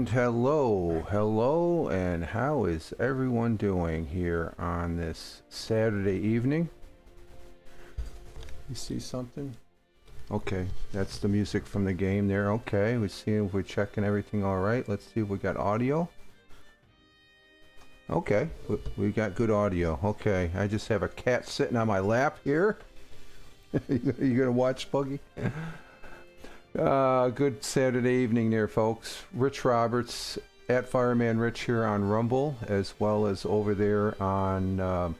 And hello, and how is everyone doing here on this Saturday evening? You see something? Okay, that's the music from the game there. Okay, we see if we're checking everything all right. Let's see if we got audio. Okay, we got good audio. Okay, I just have a cat sitting on my lap here. You gonna watch, Buggy? Good Saturday evening there, folks. Rich Roberts at Fireman Rich here on Rumble, as well as over there on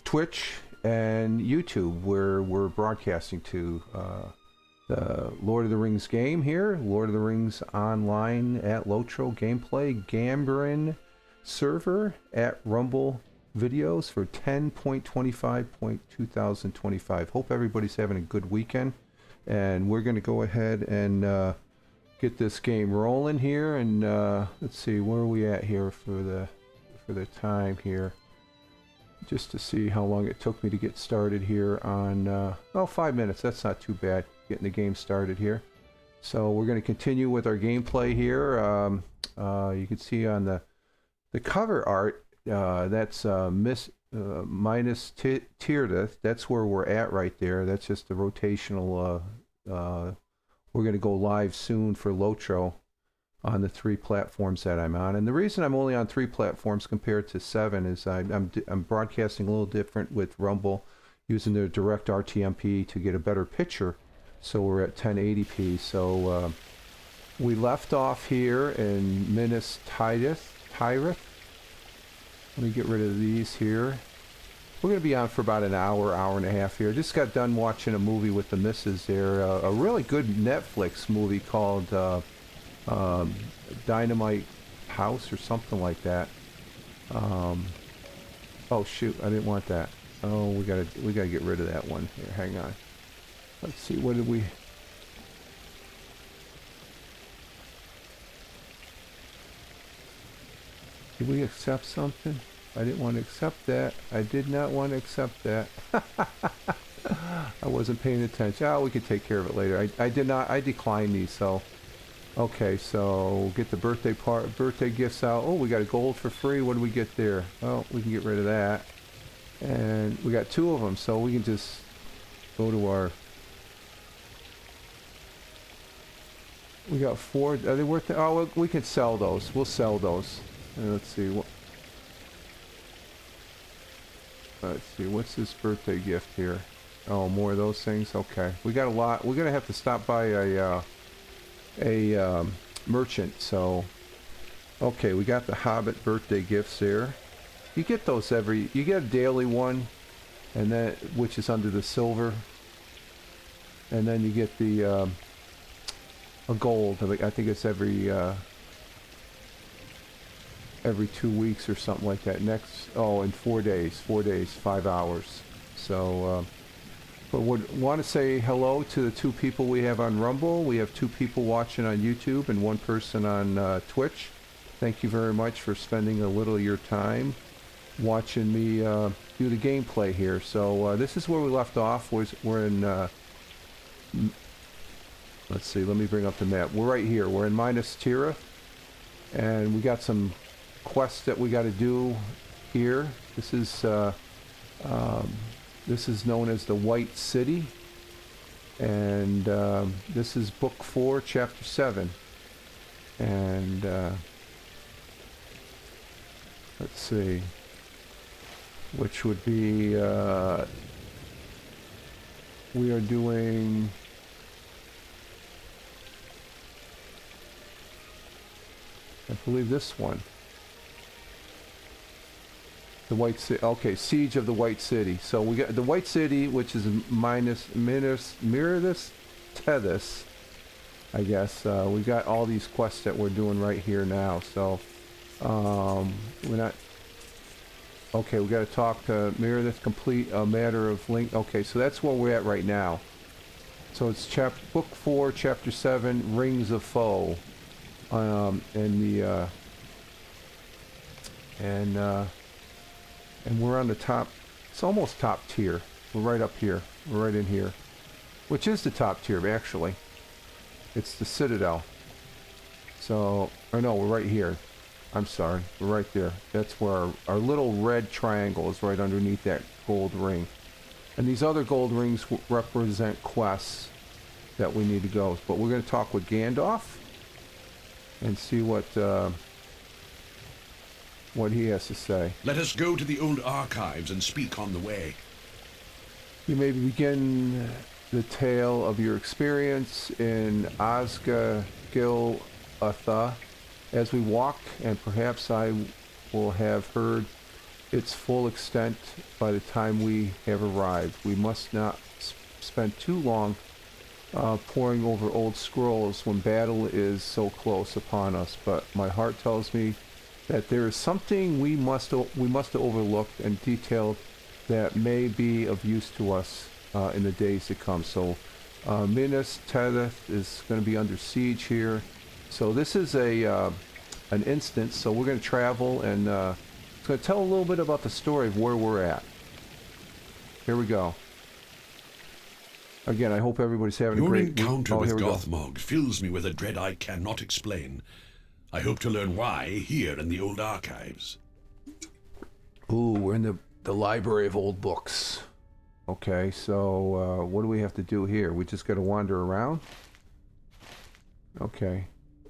Twitch and YouTube, where we're broadcasting to the Lord of the Rings game here, Lord of the Rings online at Lotro Gameplay Glamdring server at Rumble videos for 10.25.2025. Hope everybody's having a good weekend, and we're going to go ahead and get this game rolling here. And let's see, where are we at here for the time here, just to see how long it took me to get started here on 5 minutes. That's not too bad getting the game started here. So we're going to continue with our gameplay here. You can see on the cover art, that's Minas Tirith. That's where we're at right there. That's just the rotational. We're going to go live soon for Lotro on the 3 platforms that I'm on. And the reason I'm only on 3 platforms compared to 7 is I'm broadcasting a little different with Rumble, using their direct RTMP to get a better picture. So we're at 1080p. So we left off here in Minas Tirith. Let me get rid of these here. We're going to be on for about an hour and a half here. Just got done watching a movie with the missus there. A really good Netflix movie called Dynamite House or something like that. Oh shoot, I didn't want that. Oh, we gotta get rid of that one. Here, hang on. Let's see, what did we... Did we accept something? I didn't want to accept that. I did not want to accept that. I wasn't paying attention. Oh, we could take care of it later. I did not. I declined these. So, okay. So get the birthday gifts out. Oh, we got a gold for free. What do we get there? Oh, we can get rid of that. And we got 2 of them, so we can just go to our... We got 4. Are they worth it? Oh, we can sell those. We'll sell those. Let's see what. Let's see, what's this birthday gift here? Oh, more of those things. Okay, we got a lot. We're gonna have to stop by a merchant. So, okay, we got the Hobbit birthday gifts there. You get those you get a daily one, and then which is under the silver, and then you get the a gold. I think it's every 2 weeks or something like that. In 4 days, 5 hours. So, but would want to say hello to the 2 people we have on Rumble. We have 2 people watching on YouTube and 1 person on Twitch. Thank you very much for spending a little of your time watching me do the gameplay here. So this is where we left off. We're in... let's see, let me bring up the map. We're right here. We're in Minas Tirith, and we got some quests that we got to do here. This is known as the White City, and this is Book 4, Chapter 7. And let's see, which would be we are doing... I believe this one. The White City. Okay, Siege of the White City. So we got the White City, which is Minas Tirith, I guess. We got all these quests that we're doing right here now. So we're not... Okay, we got to talk to Meredith, complete a matter of link. Okay, so that's where we're at right now. So it's Book 4, Chapter 7, Rings of Foe. And we're on the top. It's almost top tier. We're right up here. We're right in here, which is the top tier actually. It's the Citadel. So, or no, we're right here. I'm sorry, we're right there. That's where our little red triangle is, right underneath that gold ring. And these other gold rings represent quests that we need to go. But we're going to talk with Gandalf and see what he has to say. Let us go to the old archives and speak on the way. You may begin the tale of your experience in Osgiliath as we walk, and perhaps I will have heard its full extent by the time we have arrived. We must not spend too long poring over old scrolls when battle is so close upon us, but my heart tells me that there is something we must overlook and detailed that may be of use to us in the days to come. So Minas Tirith is going to be under siege here. So this is an instance. So we're going to travel, and it's going to tell a little bit about the story of where we're at. Here we go. Again, I hope everybody's having a great week. Your encounter with Gothmog fills me with a dread I cannot explain. I hope to learn why here in the old archives. Ooh, we're in the library of old books. Okay, so what do we have to do here? We just got to wander around? Okay.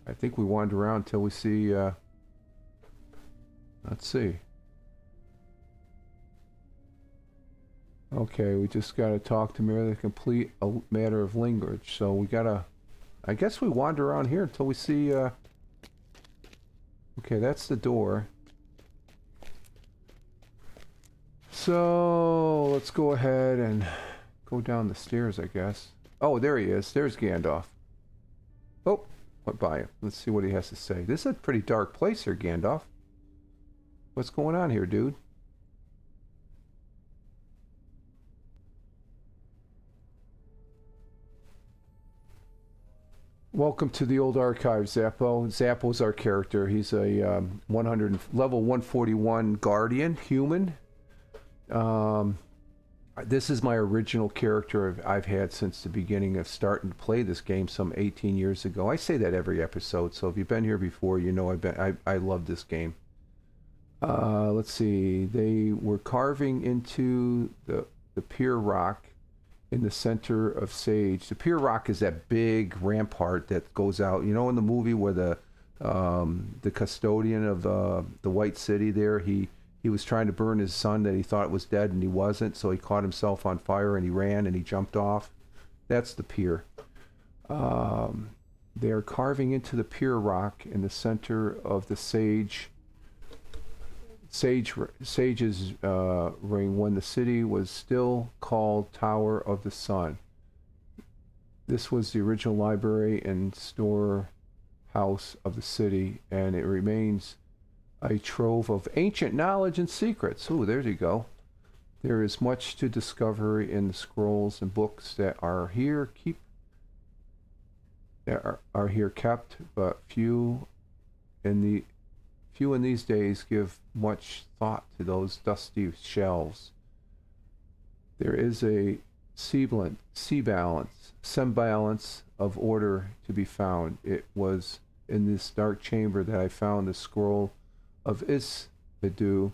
I think we wander around until we see... let's see. Okay, we just got to talk to merely complete a matter of language. So we got to... I guess we wander around here until we see... Okay, that's the door. So let's go ahead and go down the stairs, I guess. Oh, there he is. There's Gandalf. Oh, went by him. Let's see what he has to say. This is a pretty dark place here, Gandalf. What's going on here, dude? Welcome to the old archives, Zappo. Zappo's our character. He's a level 141 guardian human. This is my original character I've had since the beginning of starting to play this game some 18 years ago. I say that every episode, so if you've been here before, you know I love this game. Let's see. They were carving into the pier rock in the center of Sage. The pier rock is that big rampart that goes out. You know, in the movie where the custodian of the White City there, he was trying to burn his son that he thought was dead and he wasn't, so he caught himself on fire and he ran and he jumped off. That's the pier. They're carving into the pier rock in the center of the Sage's ring when the city was still called Tower of the Sun. This was the original library and storehouse of the city, and it remains a trove of ancient knowledge and secrets. Ooh, there you go. There is much to discover in the scrolls and books that are here kept, but few in these days give much thought to those dusty shelves. There is a semblance of order to be found. It was in this dark chamber that I found the scroll of Isvidu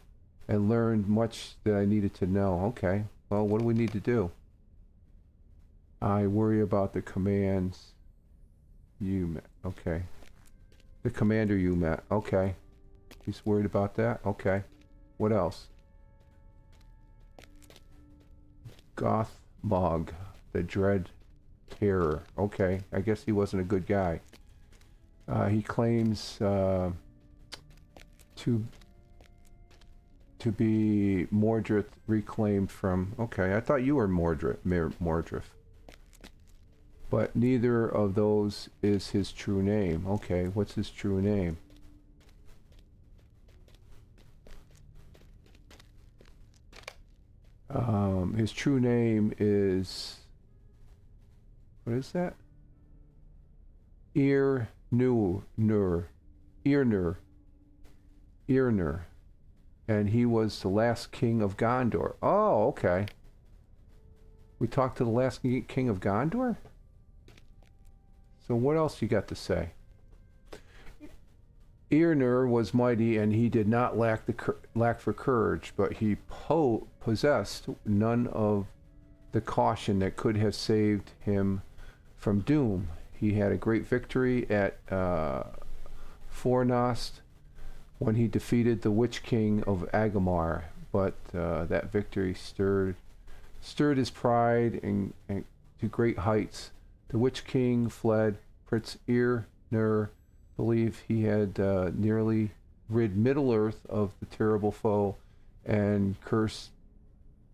and learned much that I needed to know. Okay, well, what do we need to do? I worry about the commands you met. Okay. The commander you met. Okay. He's worried about that? Okay. What else? Gothmog, the Dread Terror. Okay. I guess he wasn't a good guy. He claims to be Mordred reclaimed from... Okay, I thought you were Mordred. But neither of those is his true name. Okay, what's his true name? His true name is... What is that? Irnur. And he was the last king of Gondor. Oh, okay. We talked to the last king of Gondor? So what else you got to say? Eärnur was mighty, and he did not lack for courage, but he possessed none of the caution that could have saved him from doom. He had a great victory at Fornost when he defeated the Witch King of Agamar, but that victory stirred his pride and to great heights. The Witch King fled. Prince Eärnur believed he had nearly rid Middle-earth of the terrible foe and cursed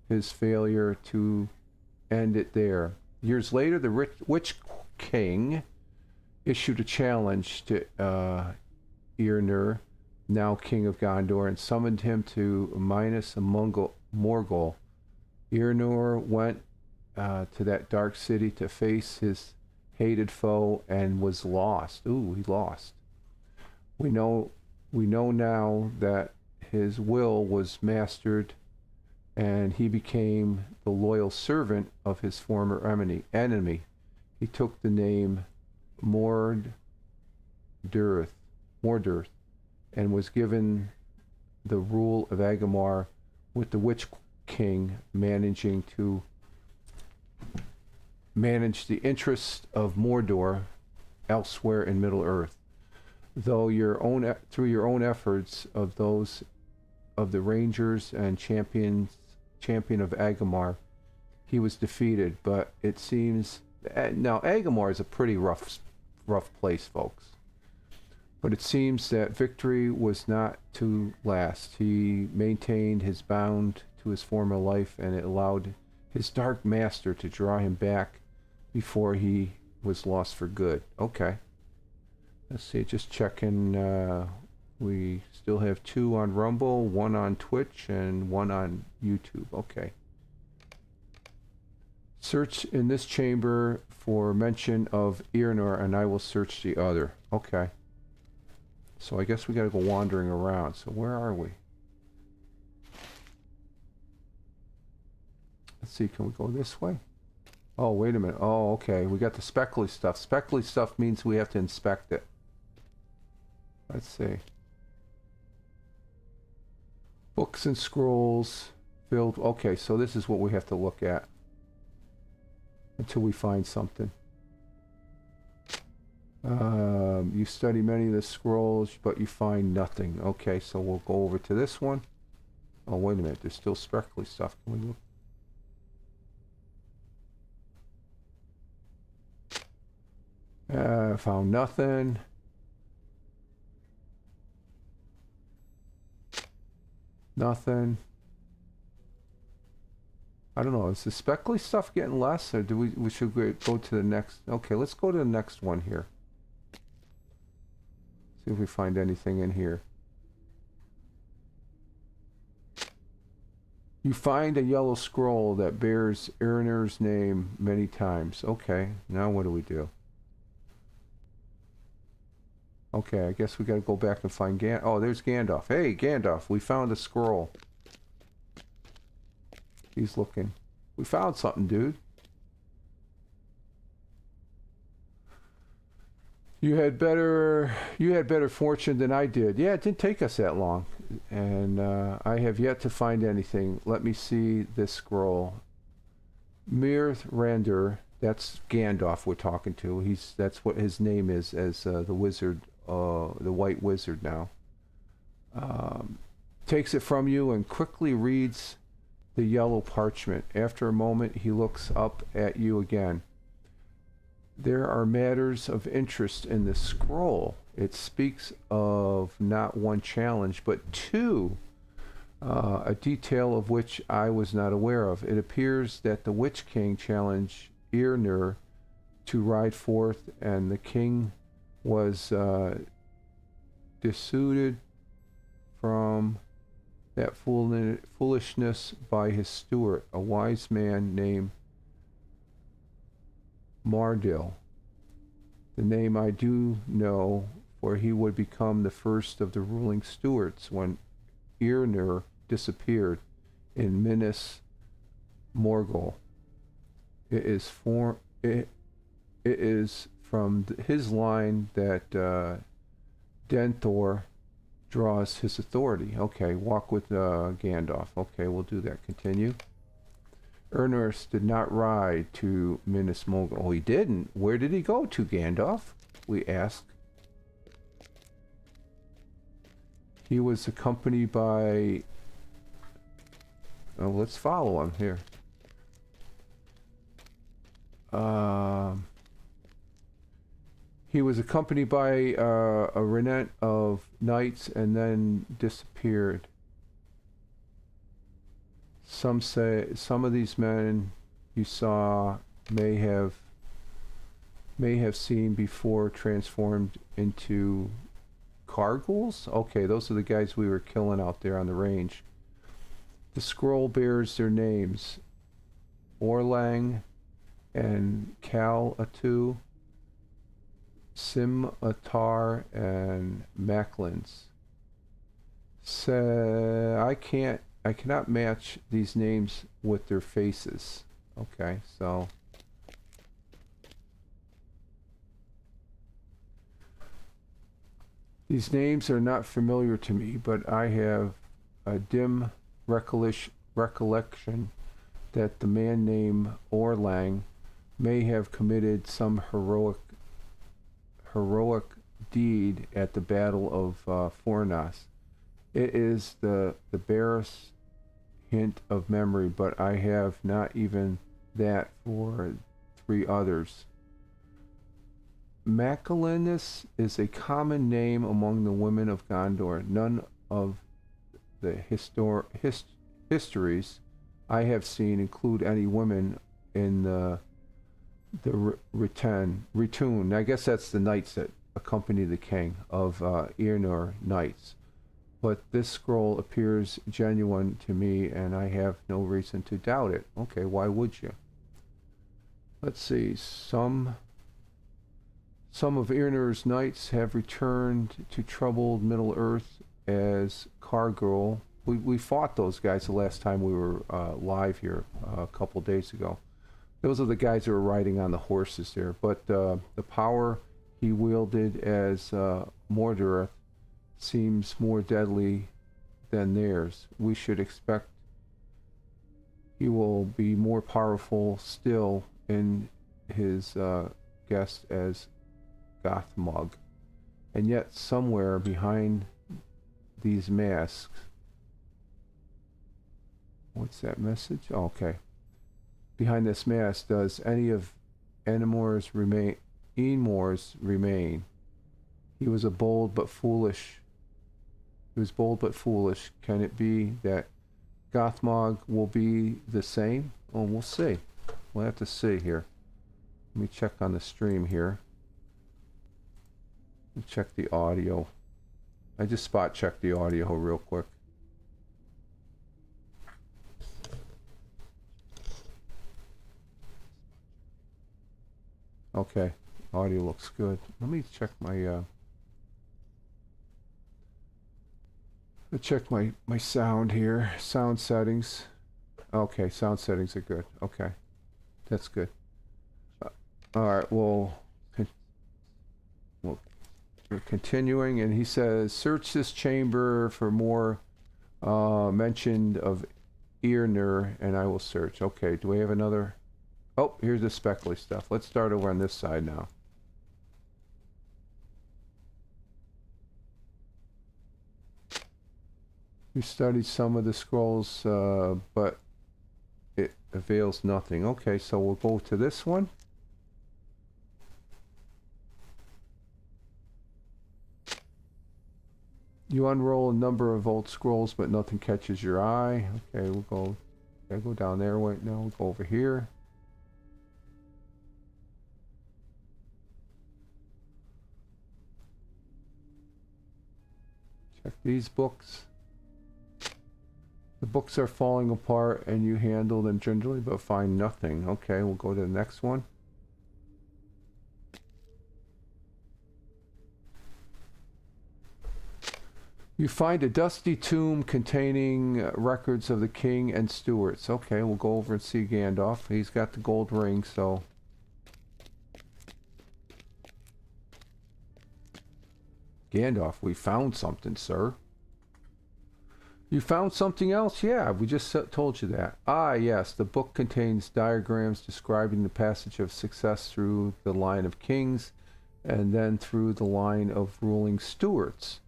his failure to end it there. Years later, the Witch King issued a challenge to Eärnur, now king of Gondor, and summoned him to Minas Morgul. Eärnur went to that dark city to face his hated foe and was lost. Ooh, he lost. We know now that his will was mastered, and he became the loyal servant of his former enemy. He took the name Mordurth, and was given the rule of Agamar, with the Witch King managing to manage the interests of Mordor elsewhere in Middle-earth. Though through your own efforts of those of the Rangers and champion of Agamar, he was defeated. But it seems now Agamar is a pretty rough place, folks. But it seems that victory was not to last. He maintained his bond to his former life, and it allowed his dark master to draw him back before he was lost for good. Okay. Let's see, just checking. We still have 2 on Rumble, 1 on Twitch, and 1 on YouTube. Okay. Search in this chamber for mention of Eärnur, and I will search the other. Okay. So I guess we gotta go wandering around. So where are we? Let's see, can we go this way? Oh, wait a minute. Oh, okay. We got the speckly stuff. Speckly stuff means we have to inspect it. Let's see. Books and scrolls filled. Okay, so this is what we have to look at until we find something. You study many of the scrolls, but you find nothing. Okay, so we'll go over to this one. Oh, wait a minute. There's still speckly stuff. Can we look? Found nothing. Nothing. I don't know. Is the speckly stuff getting less, or do we should go to the next? Okay, let's go to the next one here. See if we find anything in here. You find a yellow scroll that bears Eärnur's name many times. Okay, now what do we do? Okay, I guess we gotta go back and find Oh, there's Gandalf. Hey, Gandalf, we found a scroll. He's looking. We found something, dude. You had better fortune than I did. Yeah, it didn't take us that long. And I have yet to find anything. Let me see this scroll. Mirthrandir, that's Gandalf we're talking to. That's what his name is as the wizard, the white wizard now. Takes it from you and quickly reads the yellow parchment. After a moment, he looks up at you again. There are matters of interest in this scroll. It speaks of not one challenge, but 2, a detail of which I was not aware of. It appears that the Witch King challenged Eärnur to ride forth, and the king was dissuaded from that foolishness by his steward, a wise man named Mardil. The name I do know, for he would become the first of the ruling stewards when Eärnur disappeared in Minas Morgul. It is from his line that Denthor draws his authority. Okay, walk with Gandalf. Okay, we'll do that. Continue. Ernest did not ride to Minas Morgul. Oh, he didn't. Where did he go to, Gandalf? We ask. He was accompanied by... Oh, let's follow him here. He was accompanied by a remnant of knights and then disappeared. Some say some of these men you saw may have seen before transformed into Cargouls. Okay, those are the guys we were killing out there on the range. The scroll bears their names: Orlang and Cal-Atu, Sim-Atar, and Macklins. I cannot match these names with their faces. Okay, so these names are not familiar to me, but I have a dim recollection that the man named Orlang may have committed some heroic deed at the Battle of Fornas. It is the barest hint of memory, but I have not even that for 3 others. Macallinus is a common name among the women of Gondor. None of the histories I have seen include any women in the Retun. I guess that's the knights that accompany the king of Irnur knights. But this scroll appears genuine to me, and I have no reason to doubt it. Okay, why would you? Let's see. Some of Irnur's knights have returned to troubled Middle-earth as Cargul. We fought those guys the last time we were live here a couple days ago. Those are the guys who were riding on the horses there. But the power he wielded as Mordorith seems more deadly than theirs. We should expect he will be more powerful still in his guest as Gothmog. And yet somewhere behind these masks... What's that message? Oh, okay. Behind this mask, does any of Enor's remain? He was bold but foolish. Can it be that Gothmog will be the same? Oh, we'll see. We'll have to see here. Let me check on the stream here. Let me check the audio. I just spot checked the audio real quick. Okay, audio looks good. Let me check my my sound here. Sound settings. Okay, sound settings are good. Okay, that's good. All right, we're continuing, and he says, search this chamber for more mention of Irnur, and I will search. Okay, do we have another? Oh, here's the speckly stuff. Let's start over on this side now. We studied some of the scrolls, but it avails nothing. Okay, so we'll go to this one. You unroll a number of old scrolls, but nothing catches your eye. Okay, we'll go. Gotta go down there right now. We'll go over here. Check these books. The books are falling apart and you handle them gingerly but find nothing. Okay, we'll go to the next one. You find a dusty tomb containing records of the king and stewards. Okay, we'll go over and see Gandalf. He's got the gold ring, so... Gandalf, we found something, sir. You found something else? Yeah, we just told you that. Ah, yes, the book contains diagrams describing the passage of success through the line of kings and then through the line of ruling Stuarts.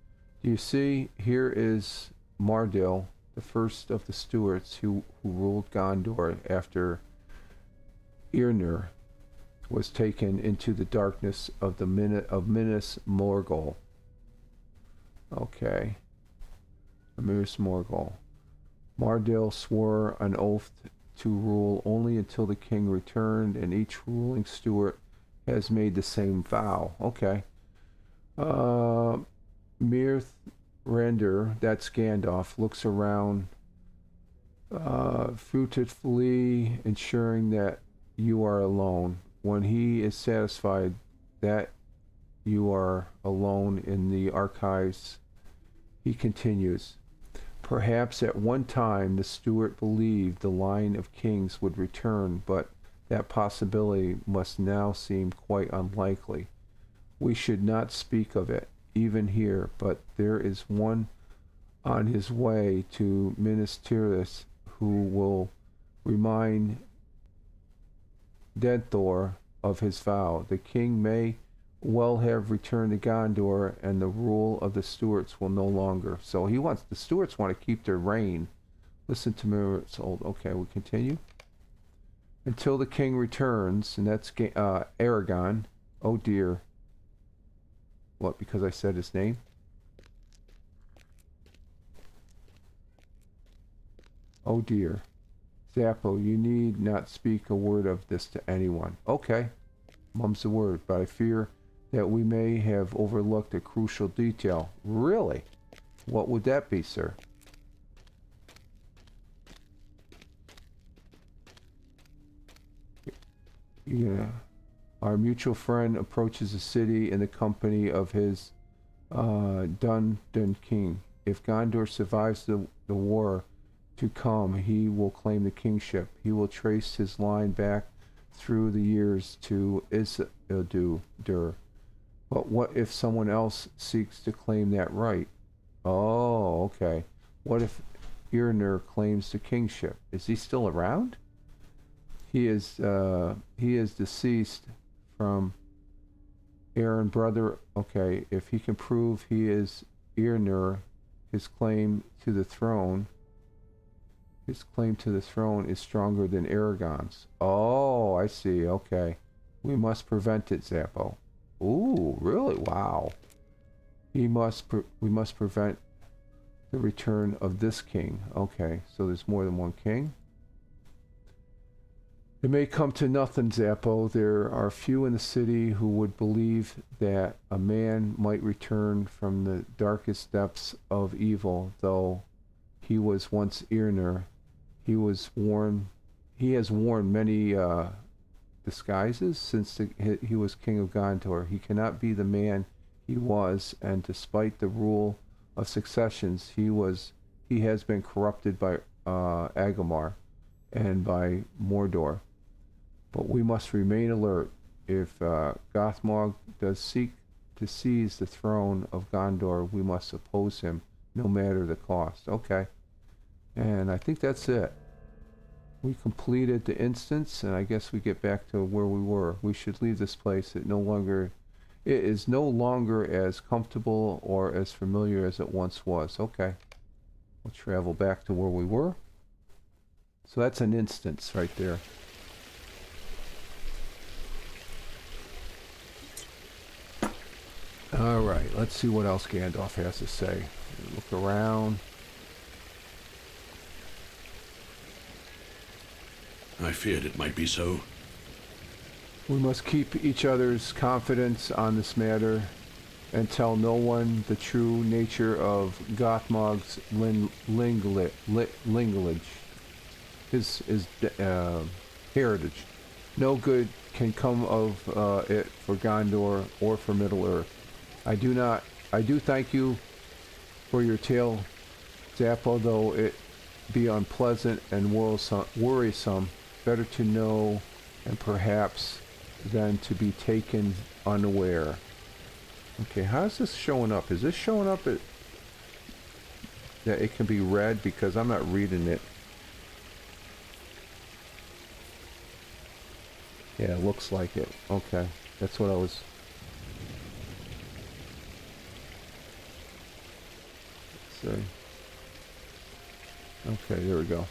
Do you see? Here is Mardil, the first of the Stuarts who ruled Gondor after Irnir was taken into the darkness of the Minas Morgul. Okay. Minas Morgul. Mardil swore an oath to rule only until the king returned, and each ruling Stuart has made the same vow. Okay. Mirth Render, that's Gandalf, looks around furtively, ensuring that you are alone. When he is satisfied that you are alone in the archives, he continues. Perhaps at one time the Stuart believed the line of kings would return, but that possibility must now seem quite unlikely. We should not speak of it, even here, but there is one on his way to Minas Tirith who will remind Denethor of his vow. The king may well have returned to Gondor, and the rule of the Stuarts will no longer. So the Stuarts want to keep their reign. Listen to Mirth's old. Okay, we continue. Until the king returns, and that's Aragon. Oh dear. What, because I said his name? Oh dear. Zappo, you need not speak a word of this to anyone. Okay. Mum's the word, but I fear that we may have overlooked a crucial detail. Really? What would that be, sir? Yeah. Our mutual friend approaches the city in the company of his Dundon king. If Gondor survives the war to come, he will claim the kingship. He will trace his line back through the years to Isildur. But what if someone else seeks to claim that right? Oh, okay. What if Irnir claims the kingship? Is he still around? He is deceased from Aaron brother. Okay, if he can prove he is Irnir, his claim to the throne is stronger than Aragorn's. Oh, I see. Okay. We must prevent it, Zappo. Ooh, really? Wow. We must prevent the return of this king. Okay, so there's more than one king. It may come to nothing, Zappo. There are few in the city who would believe that a man might return from the darkest depths of evil, though he was once Irnir. He has worn many disguises since he was king of Gondor. He cannot be the man he was, and despite the rule of successions, he has been corrupted by Agamar and by Mordor. But we must remain alert. If Gothmog does seek to seize the throne of Gondor, we must oppose him, no matter the cost. Okay. And I think that's it. We completed the instance, and I guess we get back to where we were. We should leave this place. It is no longer as comfortable or as familiar as it once was. Okay. We'll travel back to where we were. So that's an instance right there. Alright, let's see what else Gandalf has to say. Look around. I feared it might be so. We must keep each other's confidence on this matter and tell no one the true nature of Gothmog's lineage, his heritage. No good can come of it for Gondor or for Middle-earth. I do thank you for your tale, Zappo, though it be unpleasant and worrisome. Better to know and perhaps than to be taken unaware. Okay, how's this showing up? Is this showing up at... that it can be read? Because I'm not reading it. Yeah, it looks like it. Okay, that's what I was... Let's see. Okay, there we go.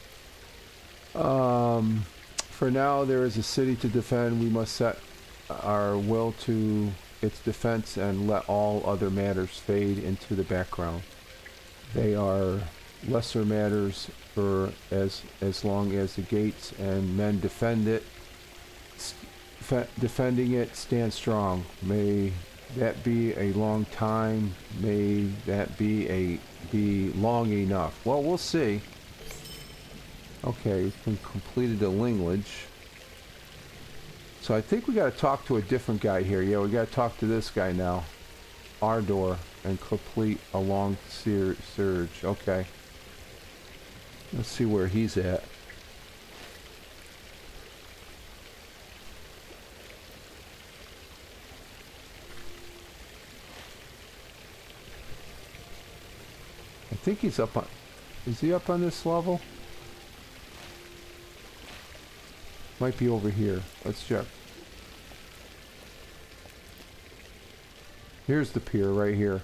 For now, there is a city to defend. We must set our will to its defense and let all other matters fade into the background. They are lesser matters for as long as the gates and men defend it. Defending it, stand strong. May that be a long time. May that be long enough. Well, we'll see. Okay, we've been completed the language. So I think we got to talk to a different guy here. Yeah, we got to talk to this guy now. Ardor, and complete a long surge. Okay. Let's see where he's at. I think he's up on... Is he up on this level? Might be over here. Let's check. Here's the pier right here.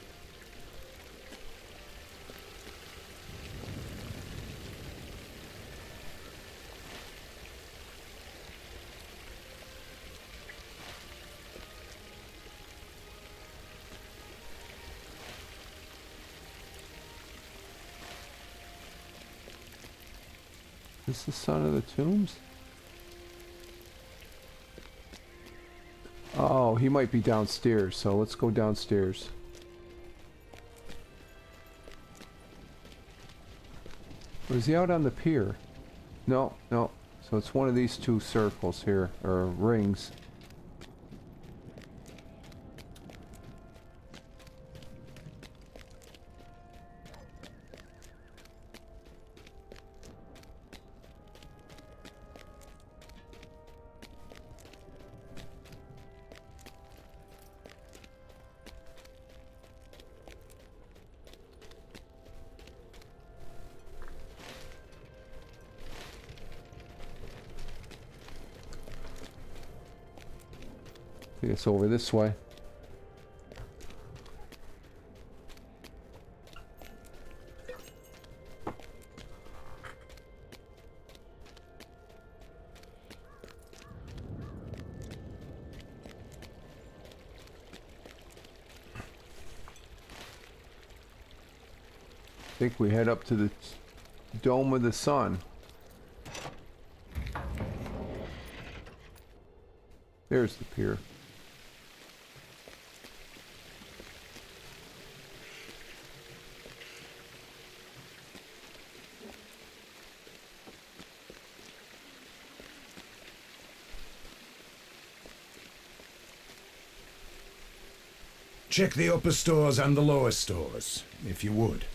Is this the son of the tombs? Oh, he might be downstairs, so let's go downstairs. Or is he out on the pier? No, no. So it's one of these two circles here, or rings. It's over this way. I think we head up to the Dome of the Sun. There's the pier. Check the upper stores and the lower stores, if you would.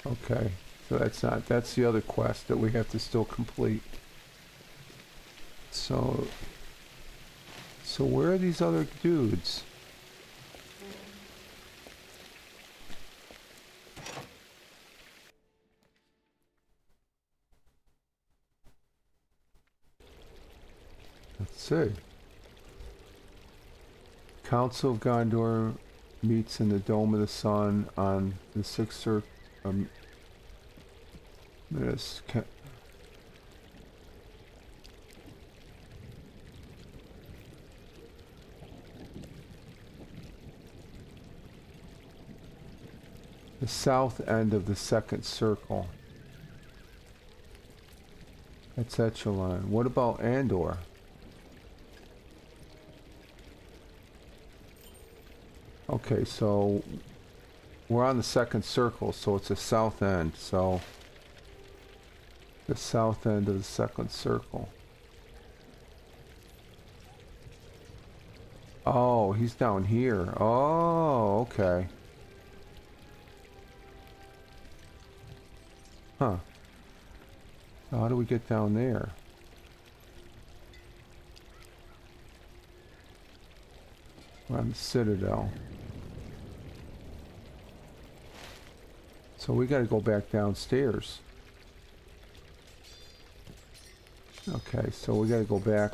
Okay, so that's the other quest that we have to still complete. So where are these other dudes? Let's see. Council of Gondor meets in the Dome of the Sun on the sixth circle. The south end of the second circle. That's Echelon. What about Andor? Okay, so we're on the second circle, so it's the south end, so the south end of the second circle. Oh, he's down here. Oh, okay. Huh. So how do we get down there? We're on the Citadel. So we gotta go back downstairs. Okay, so we gotta go back.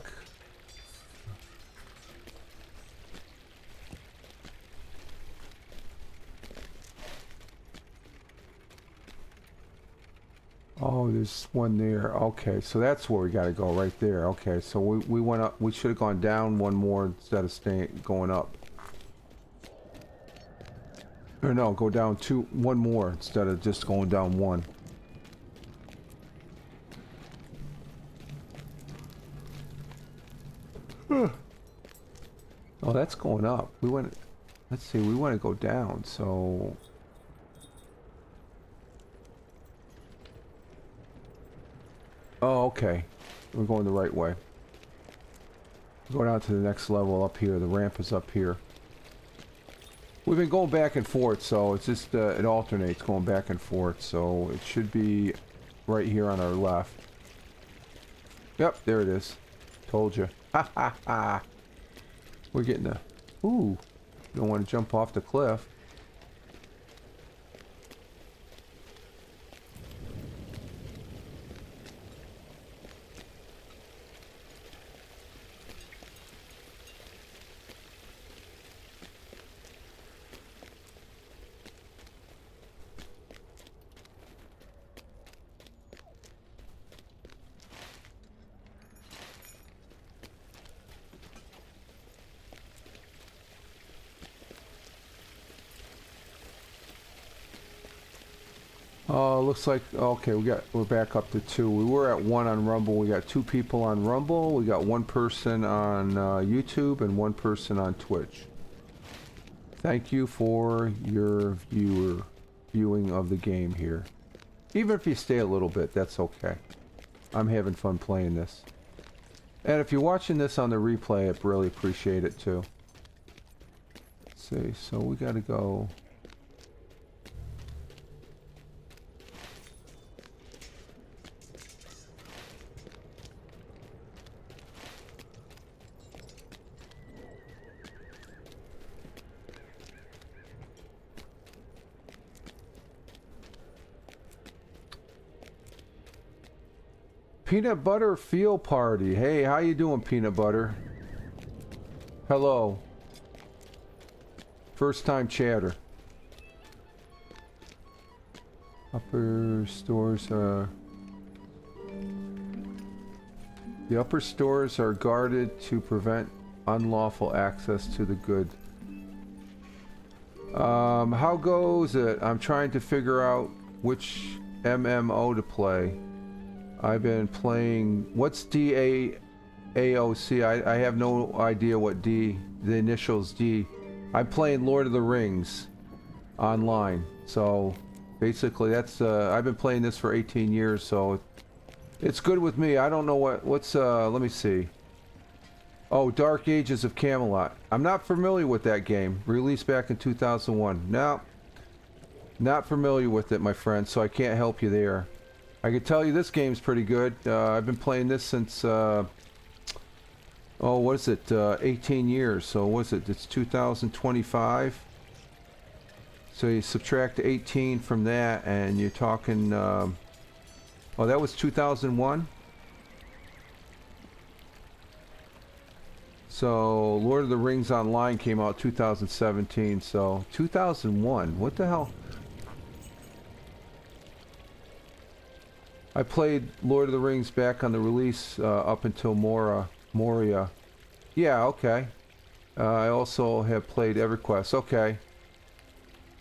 Oh, there's one there. Okay, so that's where we gotta go, right there. Okay, so we went up. We should have gone down one more instead of going up. Or no, go down one more instead of just going down one. Oh, that's going up. We went. Let's see. We want to go down. So. Oh, okay. We're going the right way. We're going out to the next level up here. The ramp is up here. We've been going back and forth, so it's just it alternates going back and forth. So it should be right here on our left. Yep, there it is. Told you. Ha ha ha. We're getting a... Ooh. Don't want to jump off the cliff. Looks like, okay, we're back up to 2. We were at 1 on Rumble. We got 2 people on Rumble. We got 1 person on YouTube and 1 person on Twitch. Thank you for your viewing of the game here. Even if you stay a little bit, that's okay. I'm having fun playing this. And if you're watching this on the replay, I'd really appreciate it too. Let's see, so we gotta go... Peanut Butter Field Party. Hey, how you doing, Peanut Butter? Hello. First time chatter. Upper stores the upper stores are guarded to prevent unlawful access to the good. How goes it? I'm trying to figure out which MMO to play. I've been playing... What's DAOC? I have no idea what the initials D. I'm playing Lord of the Rings online. So basically that's... I've been playing this for 18 years, so it's good with me. I don't know what's... let me see. Oh, Dark Ages of Camelot. I'm not familiar with that game. Released back in 2001. No. Not familiar with it, my friend, so I can't help you there. I can tell you this game's pretty good. I've been playing this since, oh, what is it, 18 years. So what is it, it's 2025. So you subtract 18 from that and you're talking, oh, that was 2001? So Lord of the Rings Online came out 2017, so 2001, what the hell? I played Lord of the Rings back on the release up until Moria. Yeah, okay. I also have played EverQuest. Okay.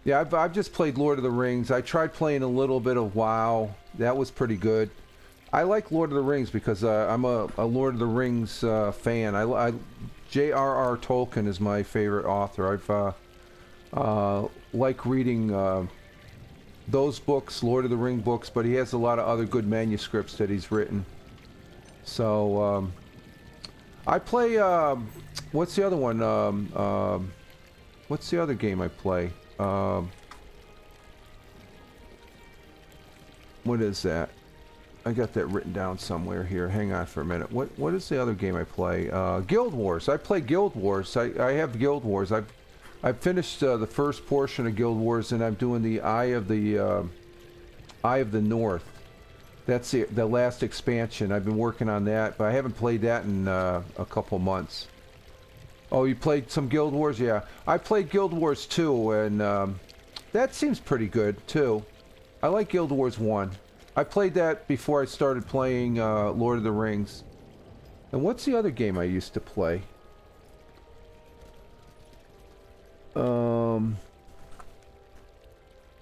Yeah, I've just played Lord of the Rings. I tried playing a little bit of WoW. That was pretty good. I like Lord of the Rings because I'm a Lord of the Rings fan. J.R.R. Tolkien is my favorite author. I've like reading those books, Lord of the Ring books, but he has a lot of other good manuscripts that he's written. So I play what's the other one? What's the other game I play? What is that? I got that written down somewhere here. Hang on for a minute. What is the other game I play? Guild Wars. I play Guild Wars. I have Guild Wars. I finished the first portion of Guild Wars, and I'm doing the Eye of the North. That's the last expansion. I've been working on that, but I haven't played that in a couple months. Oh, you played some Guild Wars? Yeah. I played Guild Wars 2, and that seems pretty good, too. I like Guild Wars 1. I played that before I started playing Lord of the Rings. And what's the other game I used to play?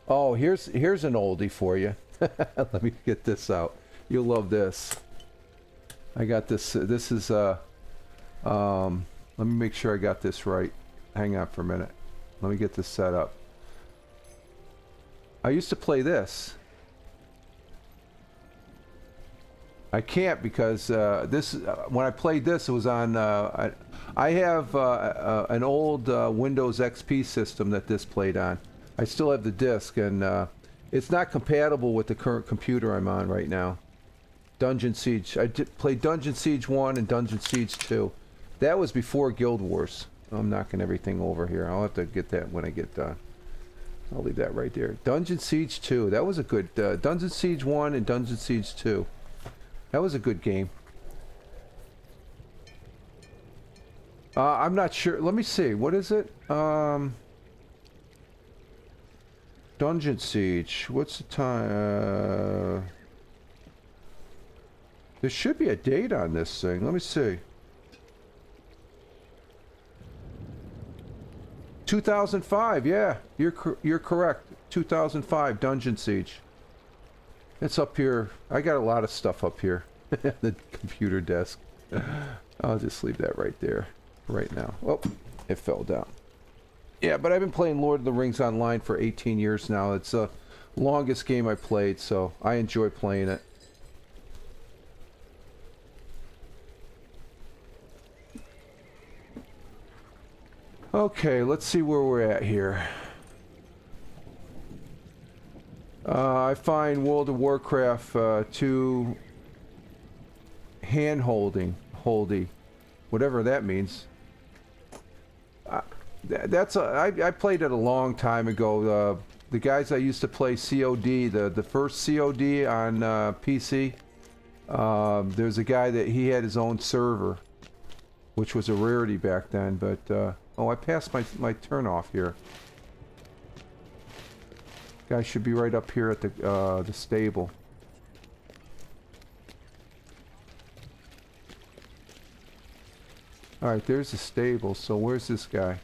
Oh, here's an oldie for you. Let me get this out. You'll love this. I got this. This is let me make sure I got this right. Hang on for a minute. Let me get this set up. I used to play this. I can't because when I played this, it was on. I have an old Windows XP system that this played on. I still have the disc, and it's not compatible with the current computer I'm on right now. Dungeon Siege. I played Dungeon Siege 1 and Dungeon Siege 2. That was before Guild Wars. I'm knocking everything over here. I'll have to get that when I get done. I'll leave that right there. Dungeon Siege 2. That was a good... Dungeon Siege 1 and Dungeon Siege 2. That was a good game. I'm not sure. Let me see. What is it? Dungeon Siege. What's the time? There should be a date on this thing. Let me see. 2005. Yeah, you're correct. 2005 Dungeon Siege. It's up here. I got a lot of stuff up here. The computer desk. I'll just leave that right there right now. Oh, it fell down. Yeah, but I've been playing Lord of the Rings online for 18 years now. It's the longest game I played, so I enjoy playing it. Okay, let's see where we're at here. I find World of Warcraft too holdy, whatever that means. I played it a long time ago. The guys I used to play COD, the first COD on PC, there's a guy that he had his own server, which was a rarity back then, but oh, I passed my turn off here. Guy should be right up here at the stable. Alright, there's the stable, so where's this guy?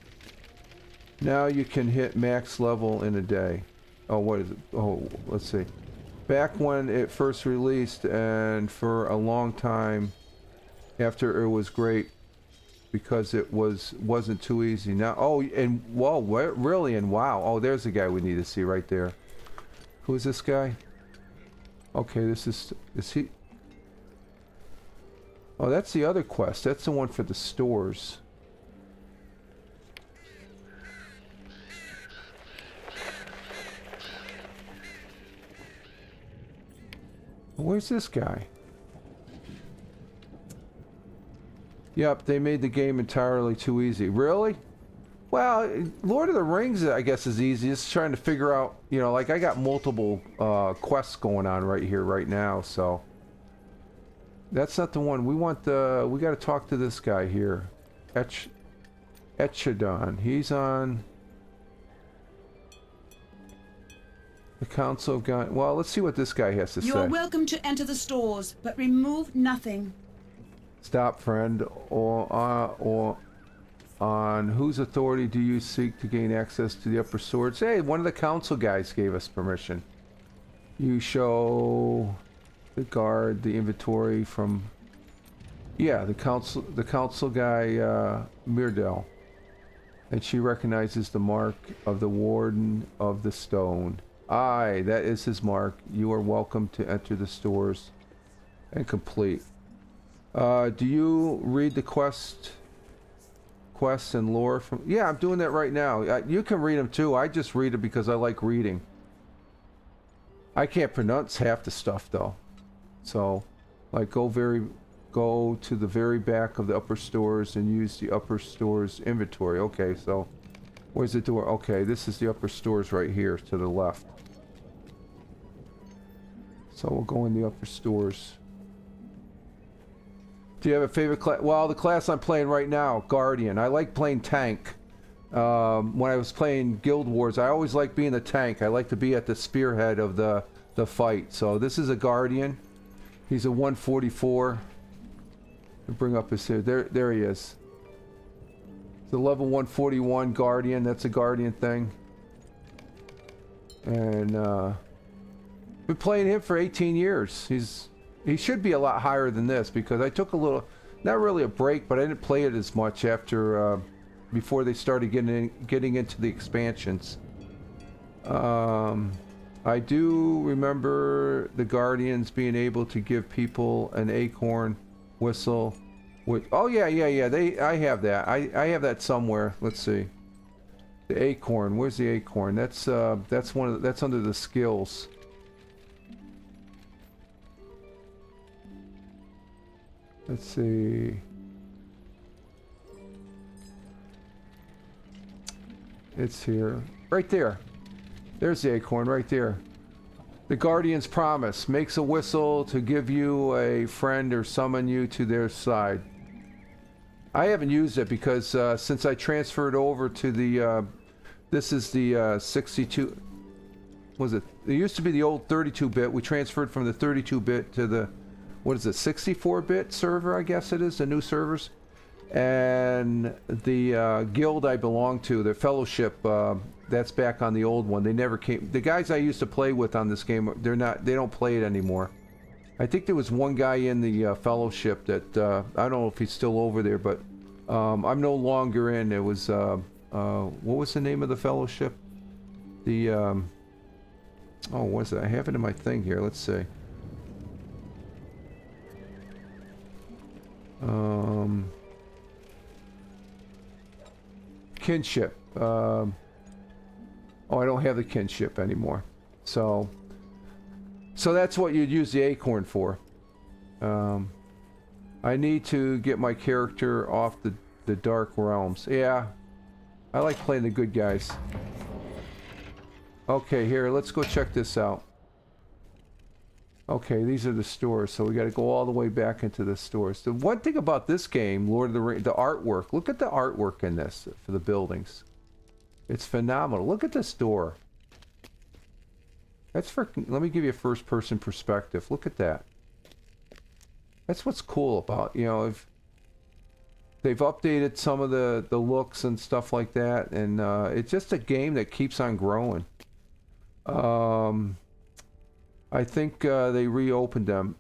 Now you can hit max level in a day. Oh, what is it? Oh, let's see. Back when it first released, and for a long time after it was great, because it wasn't too easy. Now, oh, and whoa, really, and wow. Oh, there's the guy we need to see right there. Who is this guy? Okay, is he? Oh, that's the other quest. That's the one for the stores. Where's this guy? Yep, they made the game entirely too easy. Really? Well, Lord of the Rings, I guess, is easy. It's trying to figure out, you know, like I got multiple quests going on right here, right now, so. That's not the one. We want the, we got to talk to this guy here. Etchadon. He's on the Council of God. Well, let's see what this guy has to say. You are welcome to enter the stores, but remove nothing. Stop, friend. Or on whose authority do you seek to gain access to the upper swords? Hey, one of the council guys gave us permission. You show the guard the inventory from, yeah, the council guy, Myrdell, and she recognizes the mark of the Warden of the Stone. Aye, that is his mark. You are welcome to enter the stores and complete. Do you read the quests and lore from? Yeah, I'm doing that right now. You can read them too. I just read it because I like reading. I can't pronounce half the stuff though. So, like, go to the very back of the upper stores and use the upper stores inventory. Okay, so Where's the door? Okay, this is the upper stores right here to the left. So we'll go in the upper stores. Do you have a favorite class? Well, the class I'm playing right now, Guardian. I like playing tank. When I was playing Guild Wars, I always liked being the tank. I like to be at the spearhead of the fight. So this is a Guardian. He's a 144. Bring up his here. There he is. The level 141 Guardian. That's a Guardian thing. And been playing him for 18 years. He should be a lot higher than this because I took a little, not really a break, but I didn't play it as much after before they started getting into the expansions. I do remember the Guardians being able to give people an acorn whistle. Oh yeah. I have that. I have that somewhere. Let's see. The acorn. Where's the acorn? That's that's under the skills. Let's see. It's here. Right there. There's the acorn right there. The Guardian's promise makes a whistle to give you a friend or summon you to their side. I haven't used it because since I transferred over to the this is the 62, was it? It used to be the old 32-bit. We transferred from the 32-bit to the, what is it, 64-bit server, I guess it is, the new servers. And the guild I belong to, the fellowship, that's back on the old one. They never came. The guys I used to play with on this game, they don't play it anymore. I think there was one guy in the fellowship that I don't know if he's still over there, but I'm no longer in. It was what was the name of the fellowship? The oh, what was it? I have it in my thing here. Let's see. Kinship. Oh, I don't have the kinship anymore. So that's what you'd use the acorn for. I need to get my character off the dark realms. Yeah, I like playing the good guys. Okay, here, let's go check this out. Okay, these are the stores, so we got to go all the way back into the stores. The one thing about this game, Lord of the Rings, the artwork. Look at the artwork in this for the buildings. It's phenomenal. Look at this door. That's freaking. Let me give you a first-person perspective. Look at that. That's what's cool about, you know, if they've updated some of the looks and stuff like that, and it's just a game that keeps on growing. I think they reopened them.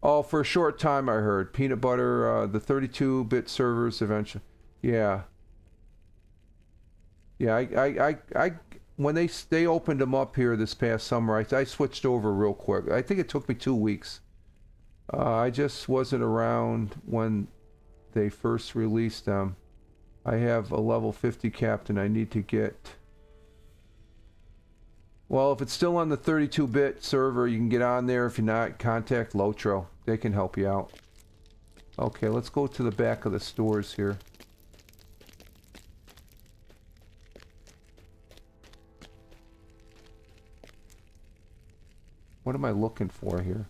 Oh, for a short time I heard. Peanut Butter, the 32-bit servers eventually. Yeah. Yeah, I when they opened them up here this past summer, I switched over real quick. I think it took me 2 weeks. I just wasn't around when they first released them. I have a level 50 captain I need to get. Well, if it's still on the 32-bit server, you can get on there. If you're not, contact Lotro. They can help you out. Okay, let's go to the back of the stores here. What am I looking for here?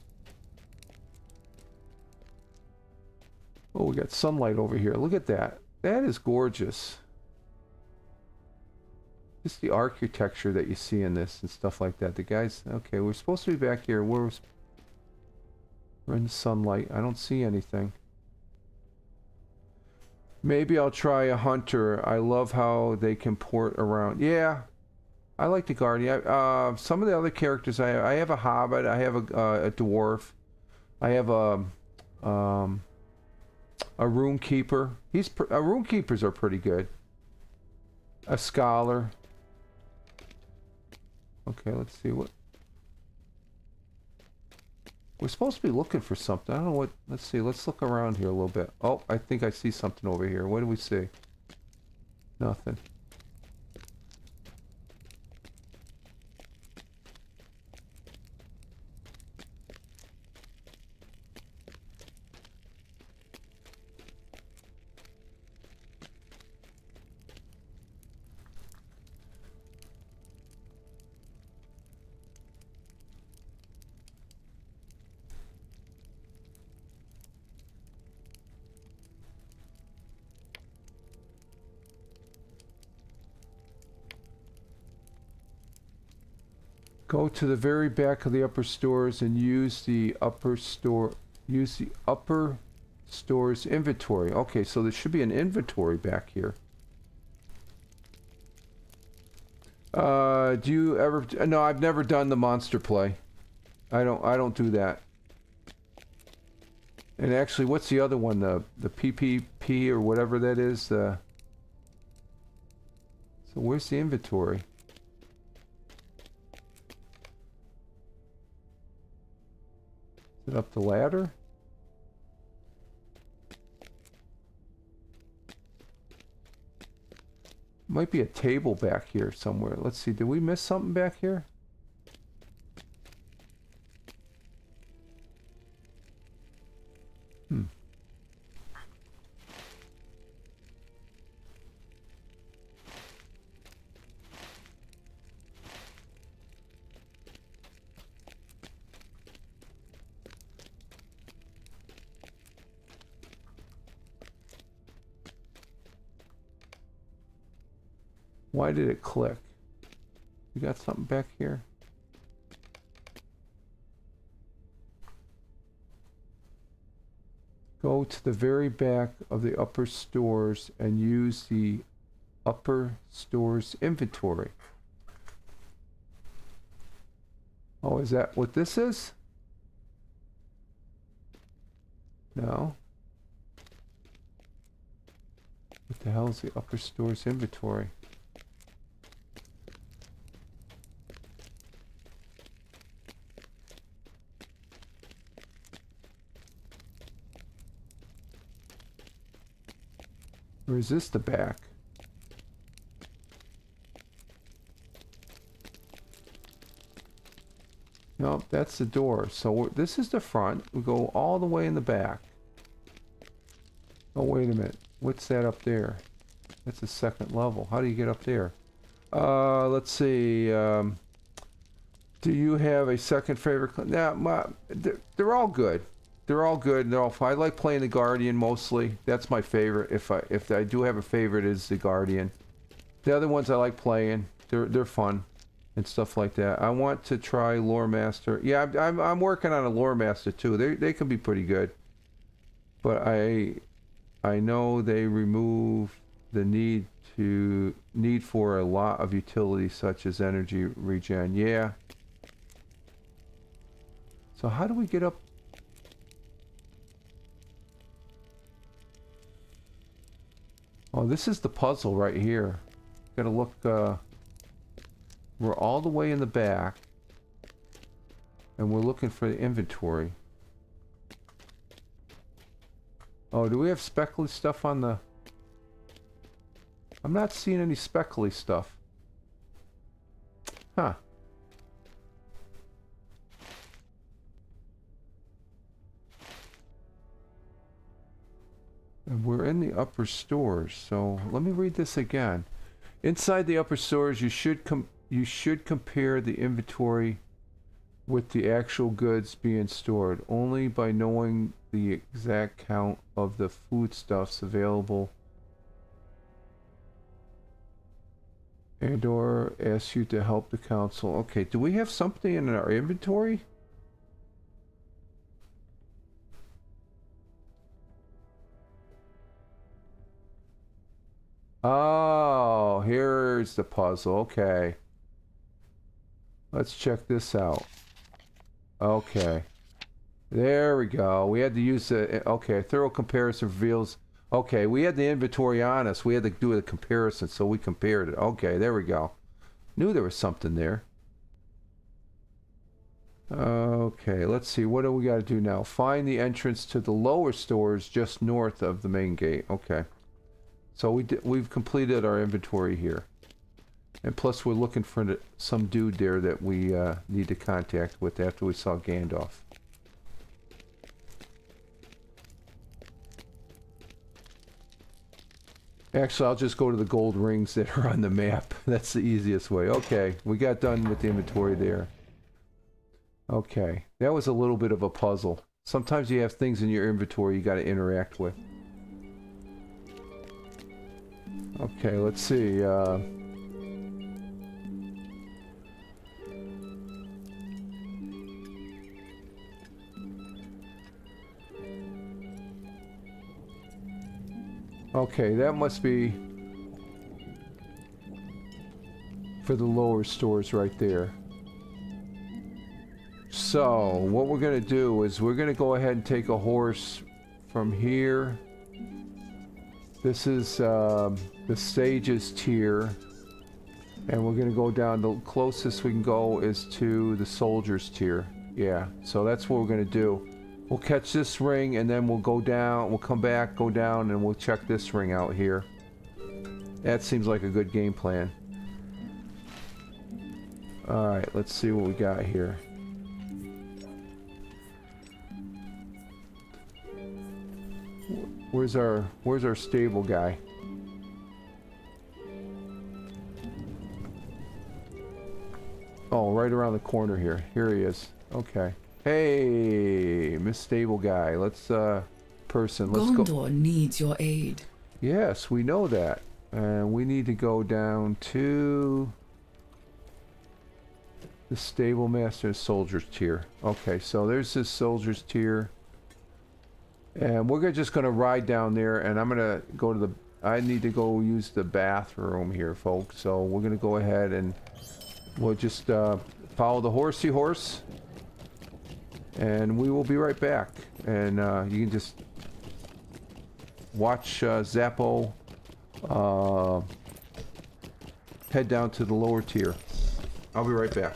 Oh, we got sunlight over here. Look at that. That is gorgeous. Just the architecture that you see in this and stuff like that. The guys... Okay, we're supposed to be back here. We're in the sunlight. I don't see anything. Maybe I'll try a hunter. I love how they can port around. Yeah. I like the Guardian. Some of the other characters I have a hobbit. I have a dwarf. I have a rune keeper. Rune keepers are pretty good. A scholar. Okay, let's see what we're supposed to be looking for something. I don't know what. Let's see. Let's look around here a little bit. Oh, I think I see something over here. What do we see? Nothing. Go to the very back of the upper stores and use the upper store's inventory. Okay, so there should be an inventory back here. Do you ever... No, I've never done the monster play. I don't do that. And actually, what's the other one? The PPP or whatever that is? So where's the inventory? Is it up the ladder? Might be a table back here somewhere. Let's see, did we miss something back here? Why did it click? You got something back here? Go to the very back of the upper stores and use the upper stores inventory. Oh, is that what this is? No. What the hell is the upper stores inventory? Or is this the back? Nope, that's the door. So this is the front. We go all the way in the back. Oh, wait a minute. What's that up there? That's the second level. How do you get up there? Let's see. Do you have a second favorite? They're all good. They're all good. They're all fine. I like playing the Guardian mostly. That's my favorite. If I do have a favorite, is the Guardian. The other ones I like playing. They're fun and stuff like that. I want to try Lore Master. Yeah, I'm working on a Lore Master too. They can be pretty good. But I know they remove the need for a lot of utilities such as energy regen. Yeah. So how do we get up? Oh, this is the puzzle right here. Gotta look, we're all the way in the back. And we're looking for the inventory. Oh, do we have speckly stuff on the... I'm not seeing any speckly stuff. Huh. And we're in the upper stores, so let me read this again. Inside the upper stores, you should compare the inventory with the actual goods being stored. Only by knowing the exact count of the foodstuffs available and/or ask you to help the council. Okay, do we have something in our inventory? Oh, here's the puzzle. Okay. Let's check this out. Okay. There we go. We had to use the... Okay, thorough comparison reveals... Okay, we had the inventory on us. We had to do a comparison, so we compared it. Okay, there we go. Knew there was something there. Okay, let's see. What do we got to do now? Find the entrance to the lower stores just north of the main gate. Okay. So we've completed our inventory here. And plus we're looking for some dude there that we need to contact with after we saw Gandalf. Actually, I'll just go to the gold rings that are on the map. That's the easiest way. Okay, we got done with the inventory there. Okay, that was a little bit of a puzzle. Sometimes you have things in your inventory you got to interact with. Okay, let's see. Okay, that must be for the lower stores right there. So, what we're going to do is we're going to go ahead and take a horse from here. This is the sages tier. And we're going to go down. The closest we can go is to the soldiers tier. Yeah, so that's what we're going to do. We'll catch this ring and then we'll go down. We'll come back, go down, and we'll check this ring out here. That seems like a good game plan. Alright, let's see what we got here. Where's our stable guy? Oh, right around the corner here. Here he is. Okay. Hey, Miss Stable Guy. Let's go. Gondor needs your aid. Yes, we know that. And we need to go down to the Stable Master Soldiers tier. Okay, so there's this Soldiers tier. And we're just going to ride down there, and I'm going to go to the... I need to go use the bathroom here, folks. So we're going to go ahead and we'll just follow the horsey horse. And we will be right back. And you can just watch Zappo head down to the lower tier. I'll be right back.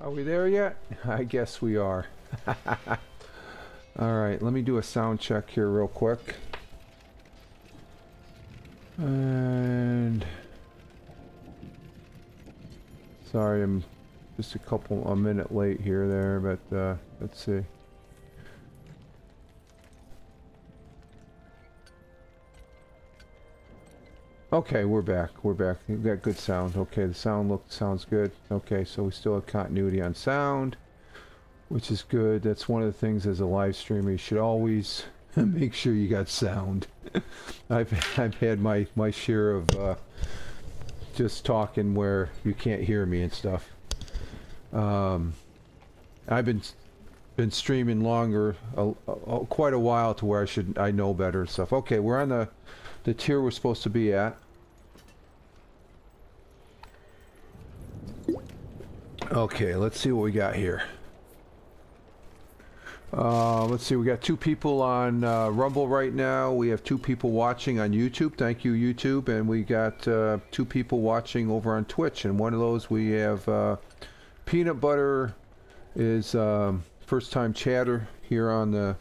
Are we there yet? I guess we are. Alright, let me do a sound check here real quick. And... sorry, I'm just a minute late here there, but let's see. Okay, we're back. We're back. We've got good sound. Okay, the sounds good. Okay, so we still have continuity on sound, which is good. That's one of the things as a live streamer, you should always make sure you got sound. I've had my share of just talking where you can't hear me and stuff. I've been streaming longer, quite a while, to where I know better and stuff. Okay, we're on the tier we're supposed to be at. Okay, let's see what we got here. Let's see, we got 2 people on Rumble right now. We have 2 people watching on YouTube. Thank you, YouTube. And we got 2 people watching over on Twitch. And one of those we have Peanut Butter is first time chatter here on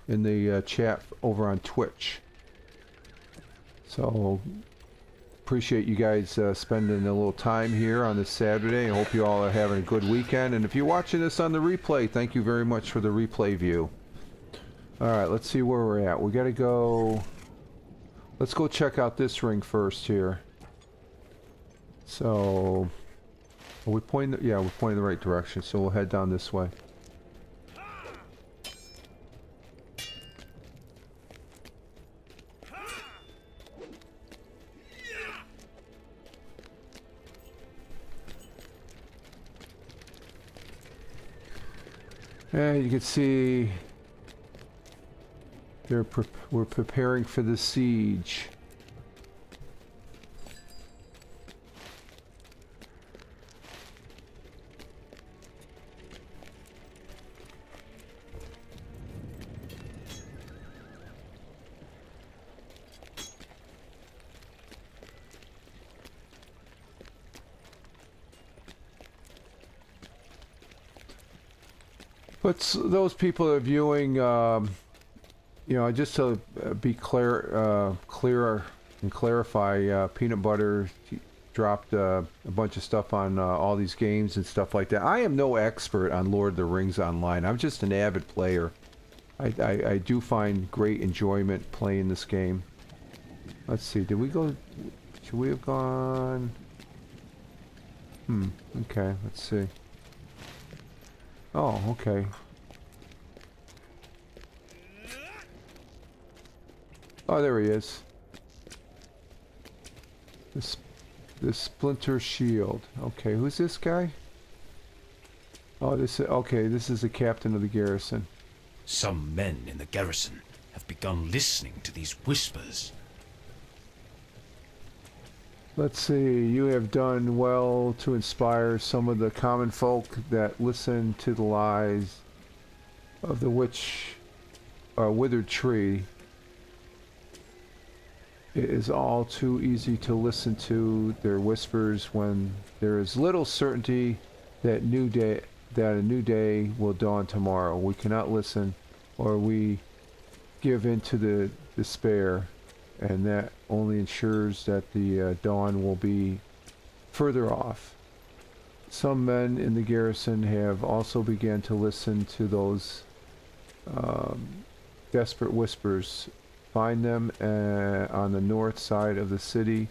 in the chat over on Twitch. So appreciate you guys spending a little time here on this Saturday. I hope you all are having a good weekend. And if you're watching this on the replay, thank you very much for the replay view. Alright, let's see where we're at. We gotta go... let's go check out this ring first here. So... are we pointing... yeah, we're pointing the right direction, so we'll head down this way. And you can see we're preparing for the siege. But those people that are viewing, you know, just to be clearer and clarify, Peanut Butter dropped a bunch of stuff on all these games and stuff like that. I am no expert on Lord of the Rings Online. I'm just an avid player. I do find great enjoyment playing this game. Let's see, did we go... should we have gone... okay, let's see. Oh, okay. Oh, there he is. The Splinter Shield. Okay, who's this guy? Oh, this is the captain of the garrison. Some men in the garrison have begun listening to these whispers. Let's see, you have done well to inspire some of the common folk that listen to the lies of the withered tree. It is all too easy to listen to their whispers when there is little certainty that a new day will dawn tomorrow. We cannot listen, or we give in to the despair, and that only ensures that the dawn will be further off. Some men in the garrison have also begun to listen to those desperate whispers. Find them on the north side of the city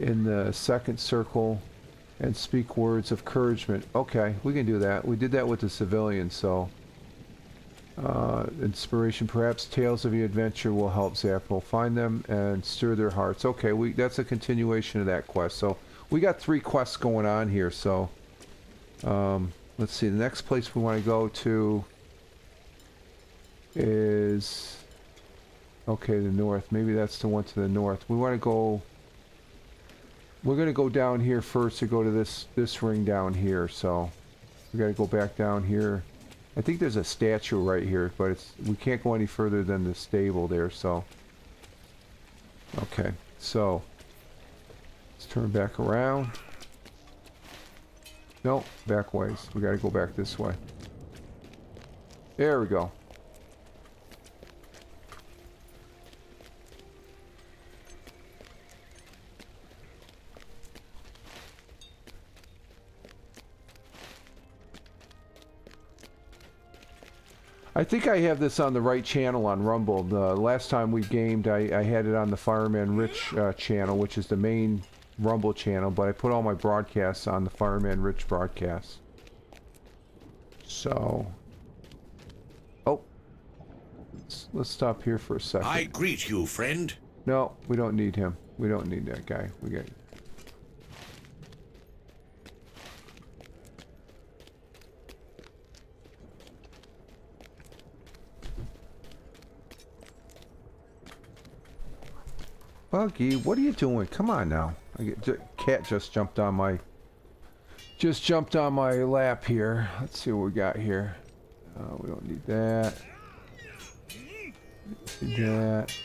in the second circle and speak words of encouragement. Okay, we can do that. We did that with the civilians, so inspiration, perhaps tales of your adventure will help Zappo. Find them and stir their hearts. Okay, that's a continuation of that quest. So we got 3 quests going on here. So let's see, the next place we want to go to is, okay, the north. Maybe that's the one to the north. We want to go, we're going to go down here first to go to this ring down here. So we got to go back down here. I think there's a statue right here, but we can't go any further than the stable there, so. Okay, so let's turn back around. No, back ways. We gotta go back this way. There we go. I think I have this on the right channel on Rumble. The last time we gamed, I had it on the Fireman Rich channel, which is the main Rumble channel, but I put all my broadcasts on the Fireman Rich broadcast. So... Oh. Let's stop here for a second. I greet you, friend. No, we don't need him. We don't need that guy. We got... Buggy, what are you doing? Come on now. Cat just jumped on my lap here. Let's see what we got here. We don't need that. Need that.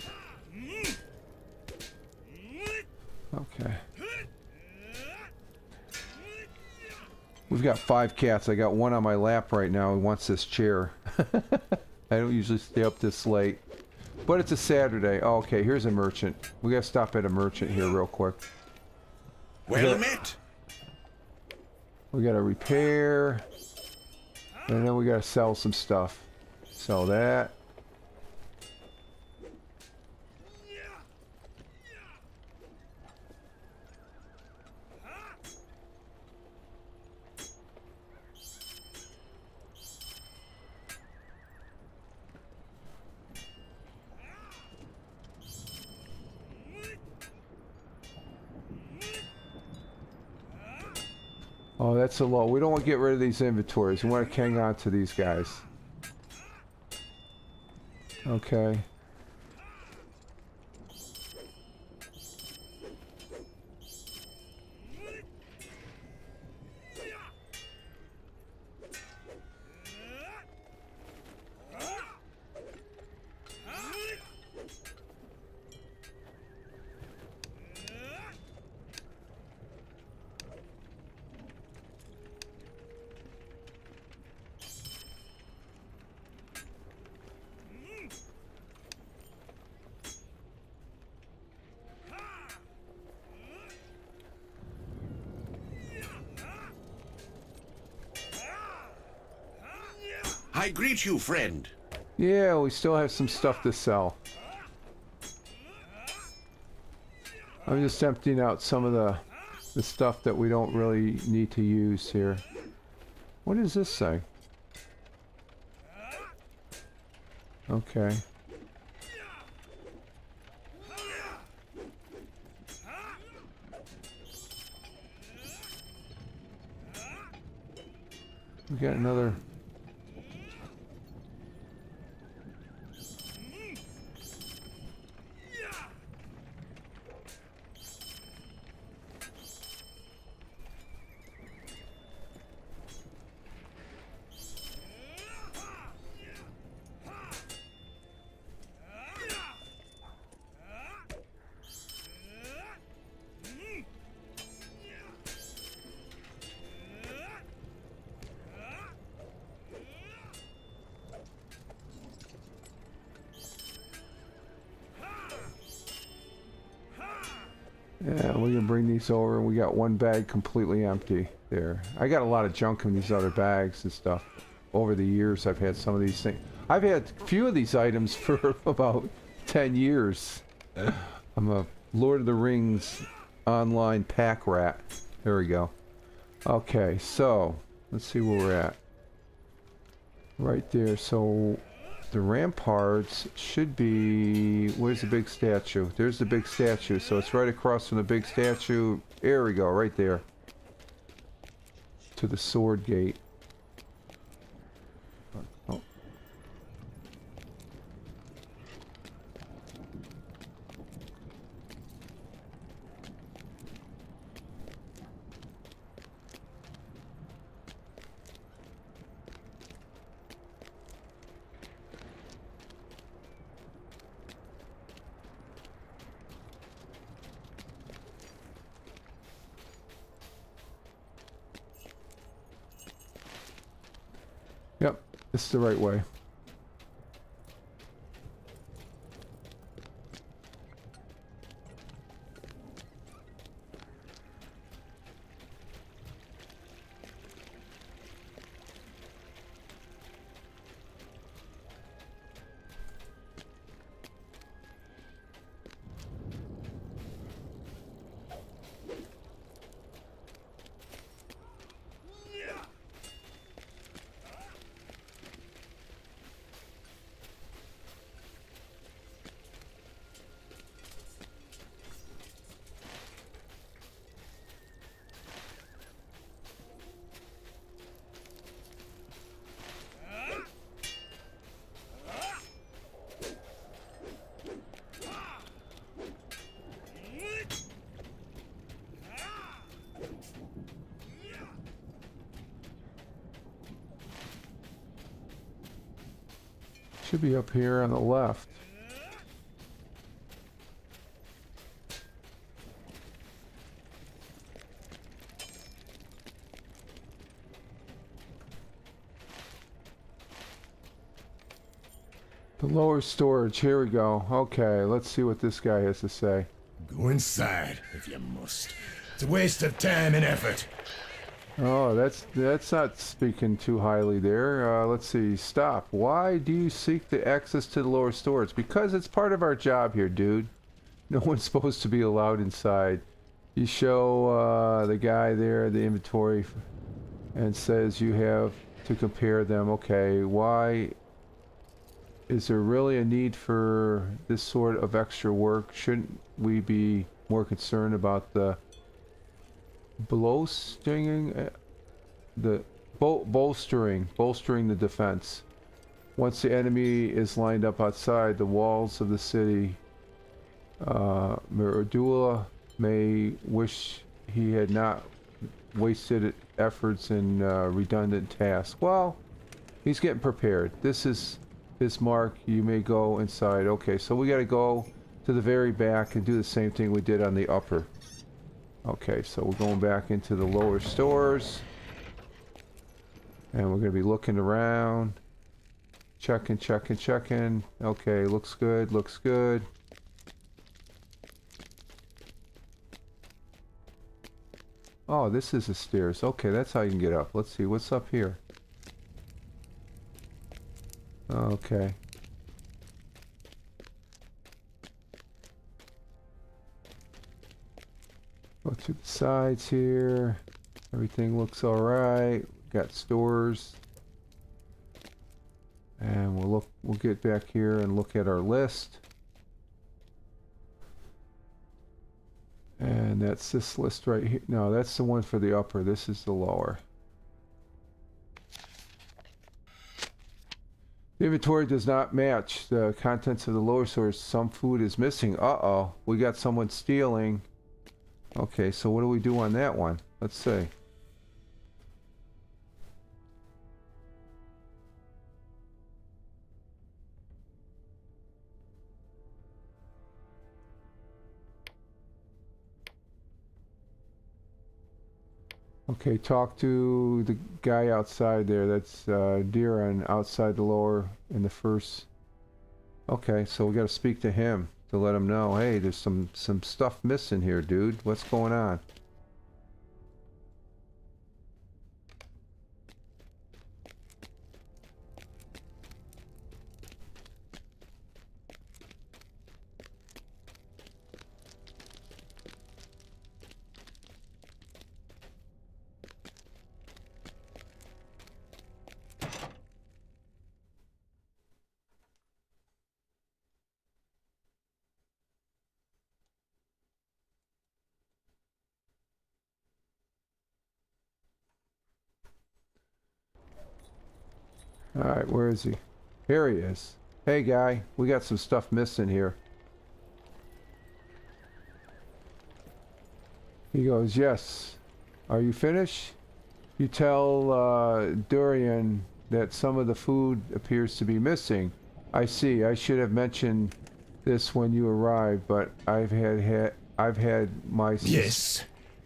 Okay. We've got 5 cats. I got one on my lap right now who wants this chair. I don't usually stay up this late. But it's a Saturday. Oh, okay, here's a merchant. We gotta stop at a merchant here real quick. Well met. We gotta repair. And then we gotta sell some stuff. Sell that. Oh, that's a low. We don't want to get rid of these inventories. We want to hang on to these guys. Okay. I greet you, friend. Yeah, we still have some stuff to sell. I'm just emptying out some of the stuff that we don't really need to use here. What does this say? Okay. We got another... Yeah, we can bring these over. We got one bag completely empty there. I got a lot of junk in these other bags and stuff. Over the years, I've had some of these things. I've had a few of these items for about 10 years. I'm a Lord of the Rings online pack rat. There we go. Okay, so let's see where we're at. Right there. So the ramparts should be... Where's the big statue? There's the big statue. So it's right across from the big statue. There we go, right there. To the sword gate. Oh. Yep, this is the right way. Should be up here on the left. The lower storage, here we go. Okay, let's see what this guy has to say. Go inside, if you must. It's a waste of time and effort. Oh, that's not speaking too highly there. Let's see. Stop. Why do you seek the access to the lower storage? Because it's part of our job here, dude. No one's supposed to be allowed inside. You show the guy there the inventory and says you have to compare them. Okay, why is there really a need for this sort of extra work? Shouldn't we be more concerned about the bolstering the defense? Once the enemy is lined up outside the walls of the city, Miradula may wish he had not wasted efforts in redundant tasks. Well, he's getting prepared. This is his mark. You may go inside. Okay, so we got to go to the very back and do the same thing we did on the upper. Okay, so we're going back into the lower stores. And we're going to be looking around. Checking. Okay, looks good, looks good. Oh, this is the stairs. Okay, that's how you can get up. Let's see, what's up here? Okay. Go to the sides here. Everything looks alright. Got stores. And we'll get back here and look at our list. And that's this list right here. No, that's the one for the upper. This is the lower. The inventory does not match the contents of the lower source. Some food is missing. Uh-oh. We got someone stealing. Okay, so what do we do on that one? Let's see. Okay, talk to the guy outside there. That's Diran outside the lower in the first. Okay, so we got to speak to him to let him know, hey, there's some stuff missing here, dude. What's going on? Alright, where is he? Here he is. Hey guy, we got some stuff missing here. He goes, yes. Are you finished? You tell Durian that some of the food appears to be missing. I see. I should have mentioned this when you arrived, but I've had my... Yes.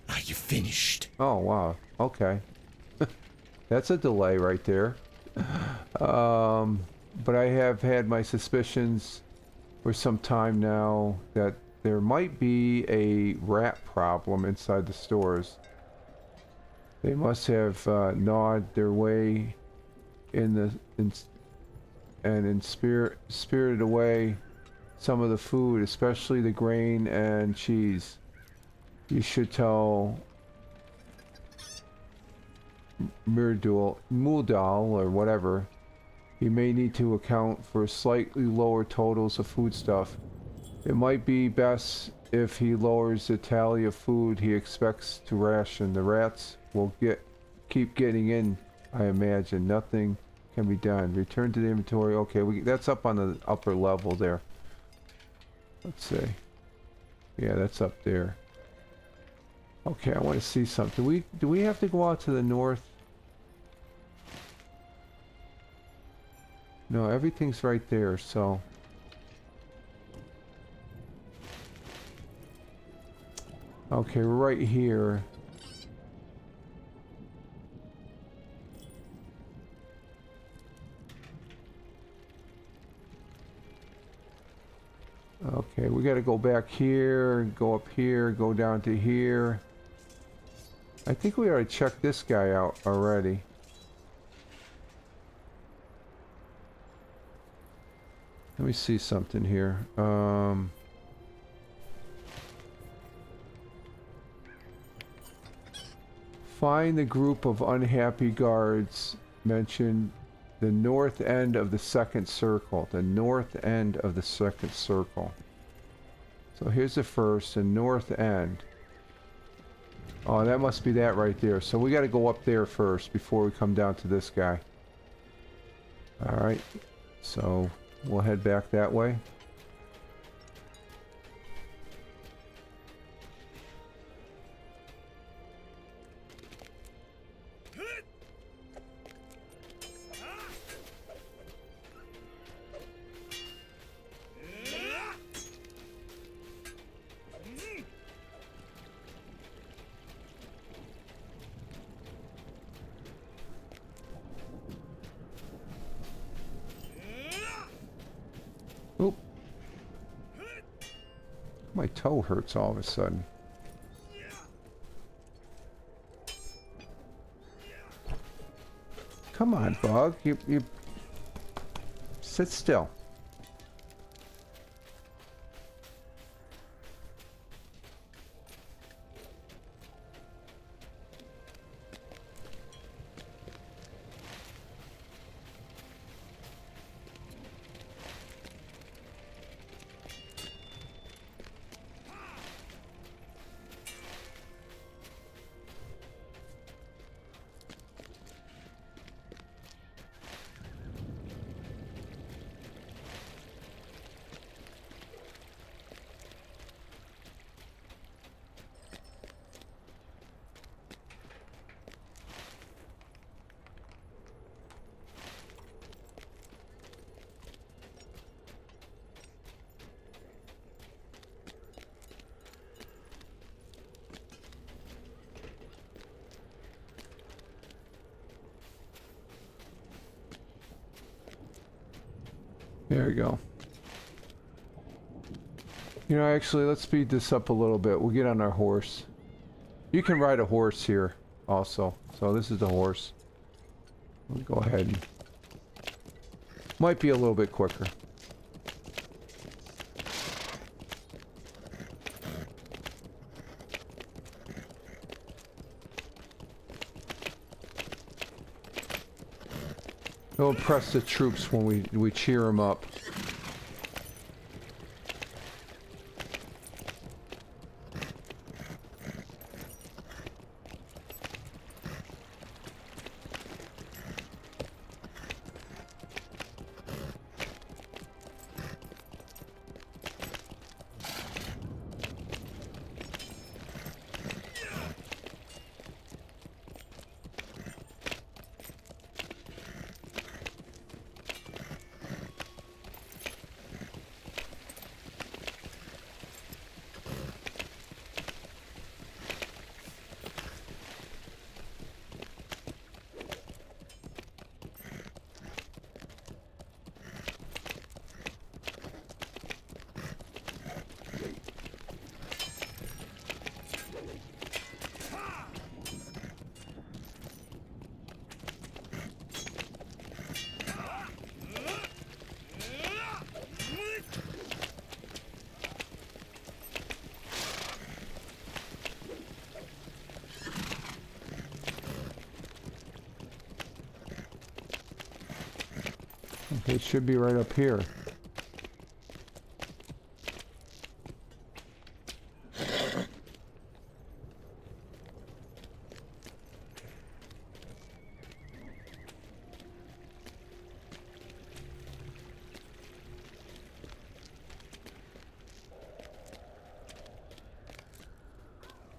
Are you finished? Oh, wow. Okay. That's a delay right there. But I have had my suspicions for some time now that there might be a rat problem inside the stores. They must have gnawed their way spirited away some of the food, especially the grain and cheese. You should tell Muldal or whatever. He may need to account for slightly lower totals of foodstuff. It might be best if he lowers the tally of food he expects to ration. The rats will keep getting in, I imagine. Nothing can be done. Return to the inventory. Okay, that's up on the upper level there. Let's see. Yeah, that's up there. Okay, I want to see something. Do we have to go out to the north? No, everything's right there, so... Okay, we're right here. Okay, we gotta go back here, go up here, go down to here. I think we ought to check this guy out already. Let me see something here. Find the group of unhappy guards mentioned the north end of the second circle. The north end of the second circle. So here's the first, the north end. Oh, that must be that right there. So we got to go up there first before we come down to this guy. Alright. So we'll head back that way. Oop. My toe hurts all of a sudden. Come on, Bug. You sit still. There we go. You know, actually, let's speed this up a little bit. We'll get on our horse. You can ride a horse here also. So this is the horse. We'll go ahead and... Might be a little bit quicker. It'll impress the troops when we cheer them up. Okay, it should be right up here.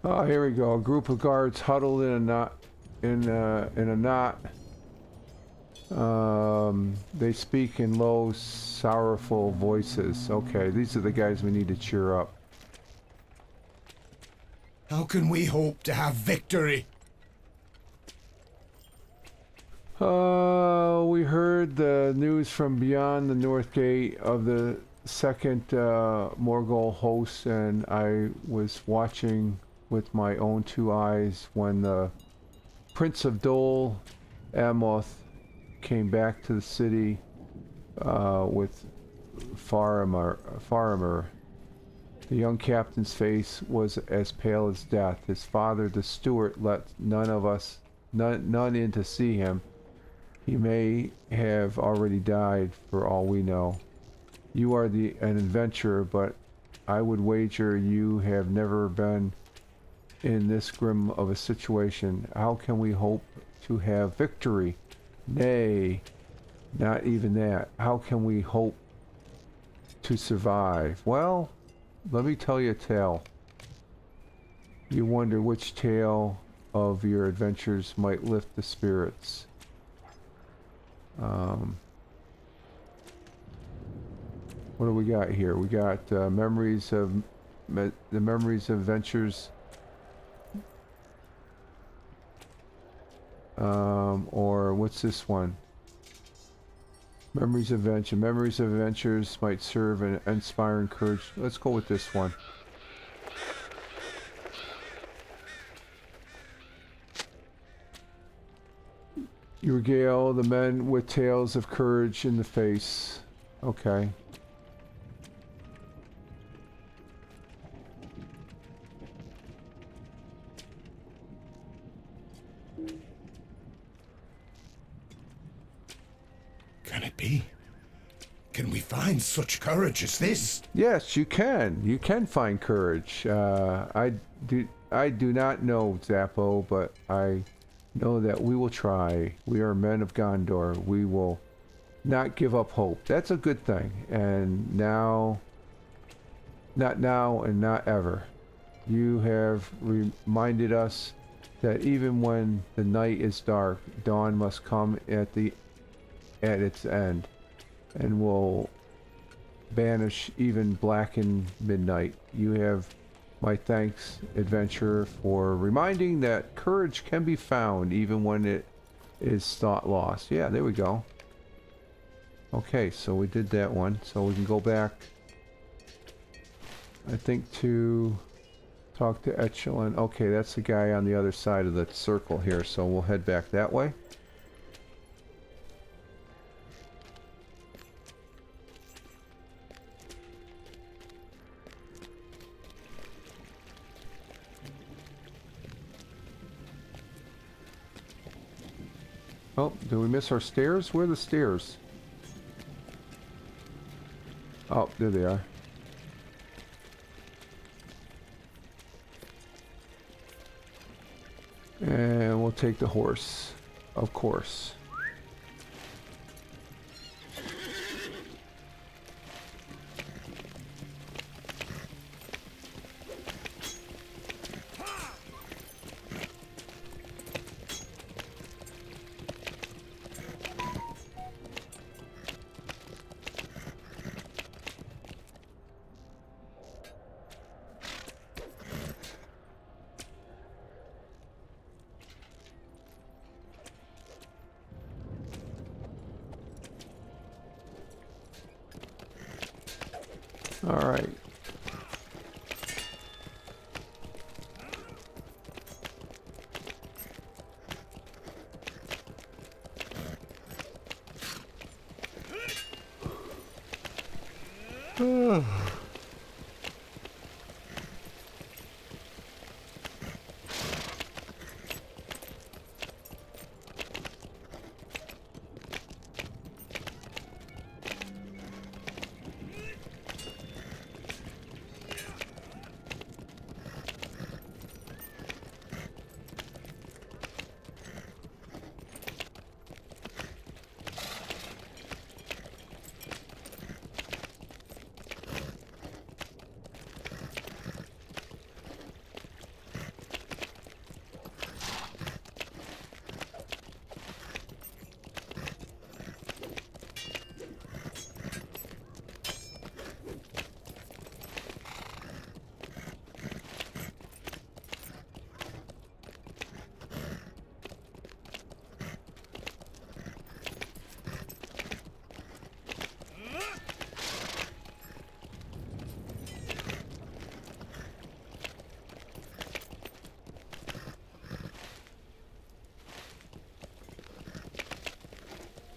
Oh, here we go. A group of guards huddled in a knot. In a knot. They speak in low, sorrowful voices. Okay, these are the guys we need to cheer up. How can we hope to have victory? We heard the news from beyond the north gate of the second Morgul host, and I was watching with my own two eyes when the Prince of Dol Amroth came back to the city with Faramir. The young captain's face was as pale as death. His father, the steward, let none in to see him. He may have already died for all we know. You are an adventurer, but I would wager you have never been in this grim of a situation. How can we hope to have victory? Nay, not even that. How can we hope to survive? Well, let me tell you a tale. You wonder which tale of your adventures might lift the spirits. What do we got here? We got memories of the memories of adventures. Or what's this one? Memories of adventure. Memories of adventures might serve and inspire and encourage. Let's go with this one. You regale the men with tales of courage in the face. Okay. Can it be? Can we find such courage as this? Yes, you can. You can find courage. I do not know Zappo, but I know that we will try. We are men of Gondor. We will not give up hope. That's a good thing. And now, not now and not ever. You have reminded us that even when the night is dark, dawn must come at its end, and will banish even blackened midnight. You have my thanks, adventurer, for reminding that courage can be found even when it is thought lost. Yeah, there we go. Okay, so we did that one. So we can go back, I think, to talk to Echelon. Okay, that's the guy on the other side of the circle here, so we'll head back that way. Oh, did we miss our stairs? Where are the stairs? Oh, there they are. And we'll take the horse, of course. All right.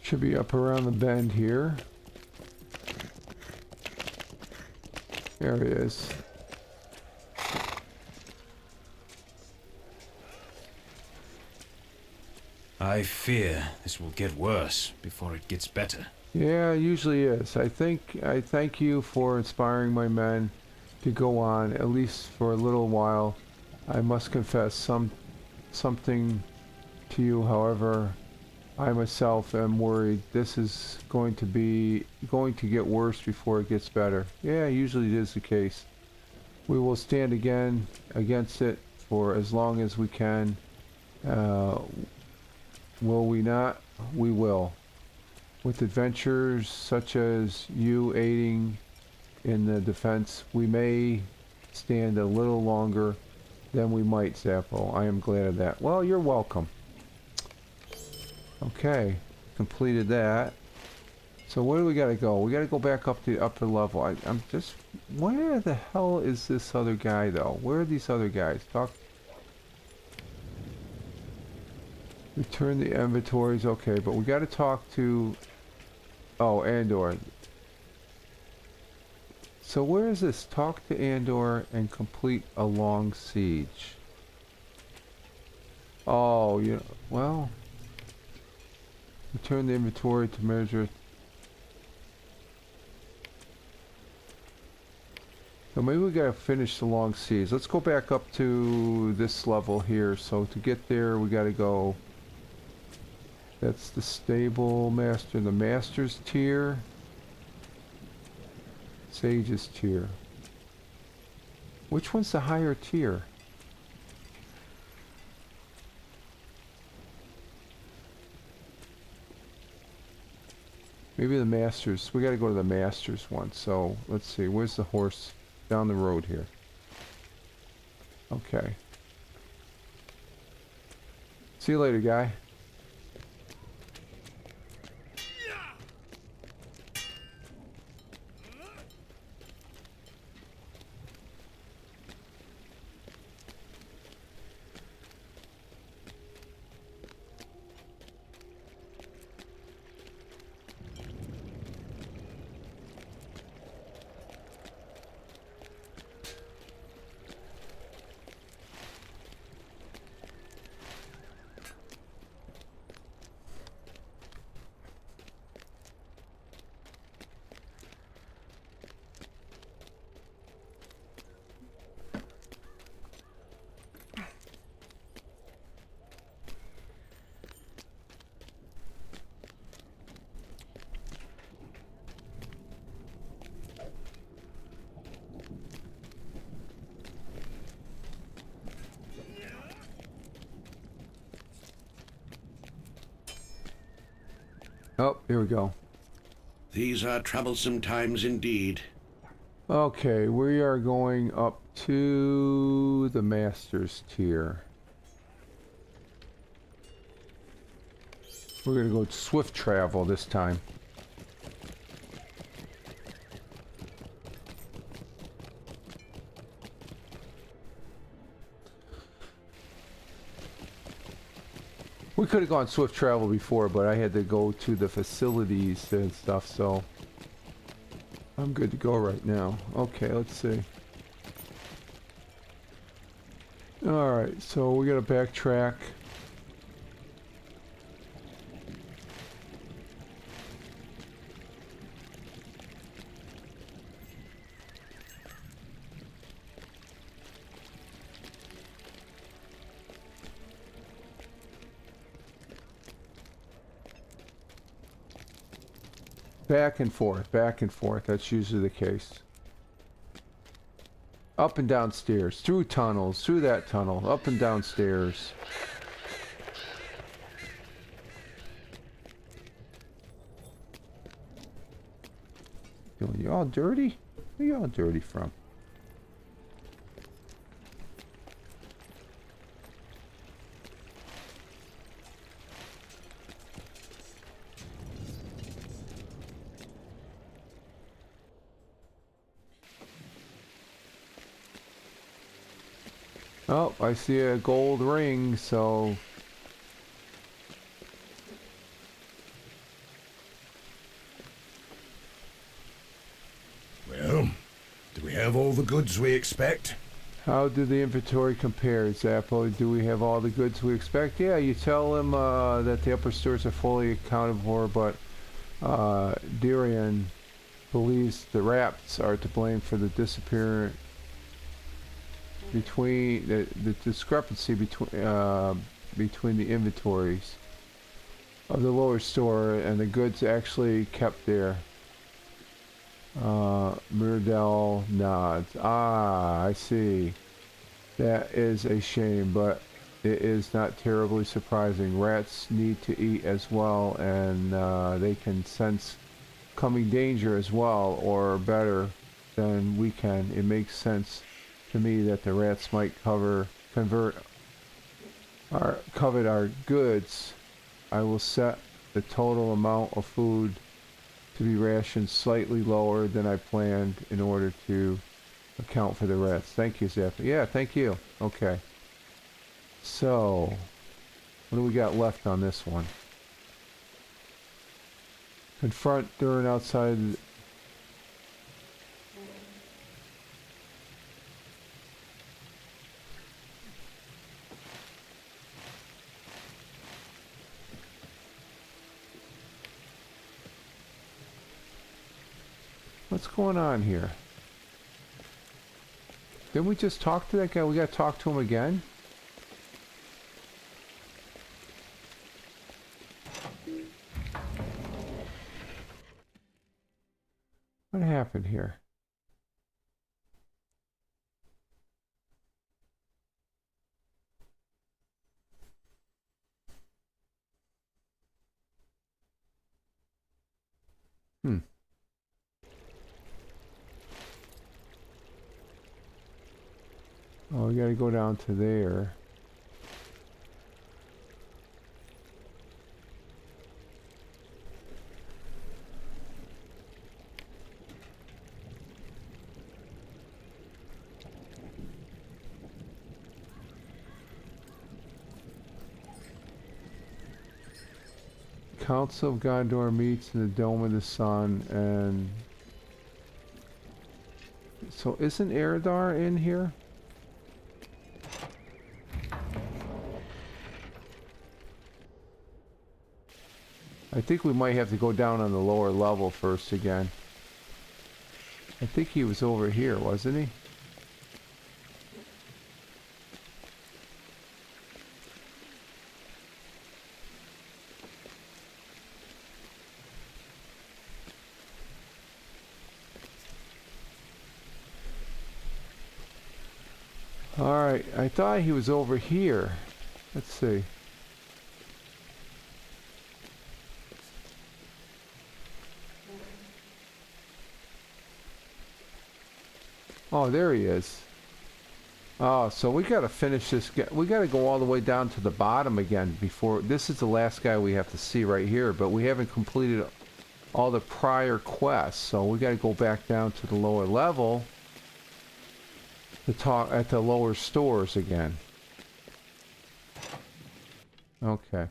Should be up around the bend here. There it is. I fear this will get worse before it gets better. Yeah, it usually is. I thank you for inspiring my men to go on, at least for a little while. I must confess something to you, however, I myself am worried this is going to get worse before it gets better. Yeah, usually it is the case. We will stand again against it for as long as we can. Will we not? We will. With adventures such as you aiding in the defense, we may stand a little longer than we might, Zappo. I am glad of that. Well, you're welcome. Okay, completed that. So where do we gotta go? We gotta go back up to the upper level. I'm just... Where the hell is this other guy, though? Where are these other guys? Talk... Return the inventories. Okay, but we gotta talk to... Oh, Andor. So where is this? Talk to Andor and complete a long siege. Oh, yeah. Well... Return the inventory to measure. So maybe we gotta finish the long siege. Let's go back up to this level here. So to get there, we gotta go. That's the stable master, the master's tier, sage's tier. Which one's the higher tier? Maybe the masters. We gotta go to the masters one. So let's see. Where's the horse? Down the road here. Okay. See you later, guy. Oh, here we go. These are troublesome times indeed. Okay, we are going up to the master's tier. We're gonna go swift travel this time. We could have gone swift travel before, but I had to go to the facilities and stuff, so I'm good to go right now. Okay, let's see. Alright, so we gotta backtrack. Back and forth, back and forth. That's usually the case. Up and down stairs, through tunnels, through that tunnel, up and down stairs. You all dirty? Where you all dirty from? Oh, I see a gold ring, so... have all the goods we expect? How do the inventory compare, Zappo? Do we have all the goods we expect? Yeah, you tell him that the upper stores are fully accounted for, but Darian believes the rats are to blame for the disappearance between the discrepancy between the inventories of the lower store and the goods actually kept there. Myrdell nods. Ah, I see. That is a shame, but it is not terribly surprising. Rats need to eat as well, and they can sense coming danger as well, or better than we can. It makes sense to me that the rats might covet our goods. I will set the total amount of food to be rationed slightly lower than I planned in order to account for the rats. Thank you, Zeph. Yeah, thank you. Okay. So, what do we got left on this one? Confront Durin outside. What's going on here? Didn't we just talk to that guy? We gotta talk to him again? What happened here? Oh, we gotta go down to there. Council of Gondor meets in the Dome of the Sun, and so isn't Eredar in here? I think we might have to go down on the lower level first again. I think he was over here, wasn't he? Alright, I thought he was over here. Let's see. Oh, there he is. Oh, so we gotta finish this. We gotta go all the way down to the bottom again before. This is the last guy we have to see right here, but we haven't completed all the prior quests, so we gotta go back down to the lower level to talk at the lower stores again. Okay.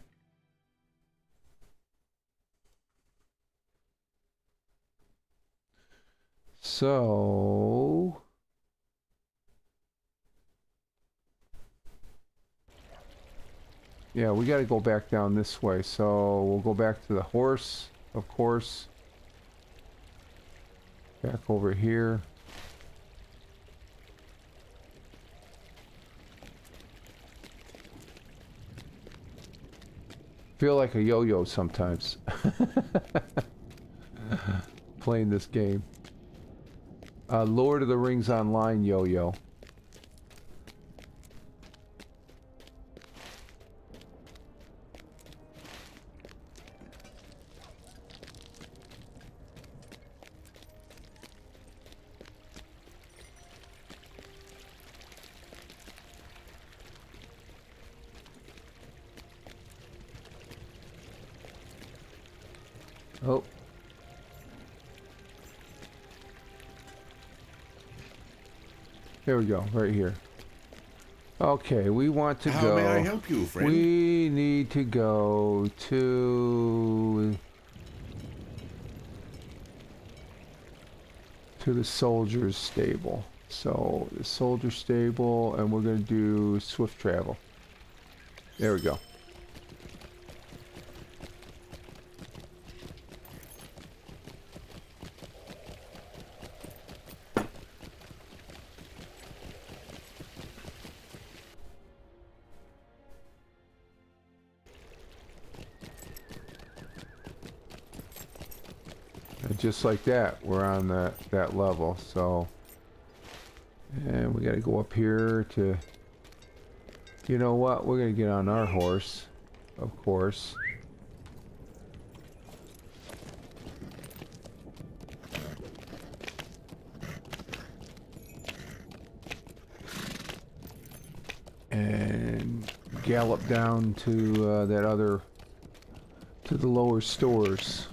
So yeah, we got to go back down this way. So we'll go back to the horse, of course. Back over here. Feel like a yo-yo sometimes. Playing this game. Lord of the Rings Online yo-yo. Oh. There we go, right here. Okay, we want to go. How may I help you, friend? We need to go to to the soldier's stable. So the soldier stable, and we're going to do swift travel. There we go. And just like that, we're on that level. So, and we got to go up here to, you know what, we're going to get on our horse, of course. And gallop down to to the lower stores.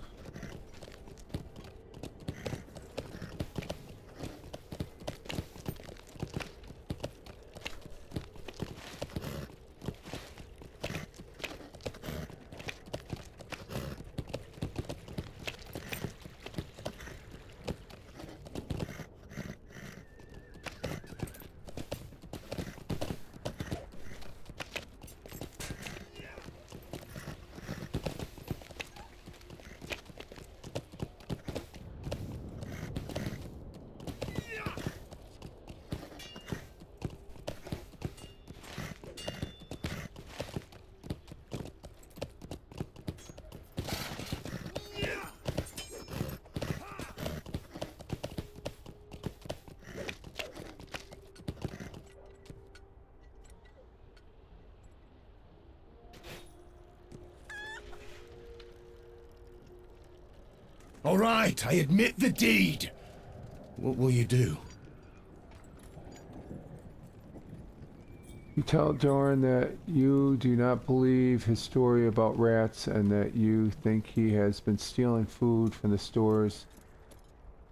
All right, I admit the deed. What will you do? You tell Doran that you do not believe his story about rats and that you think he has been stealing food from the stores.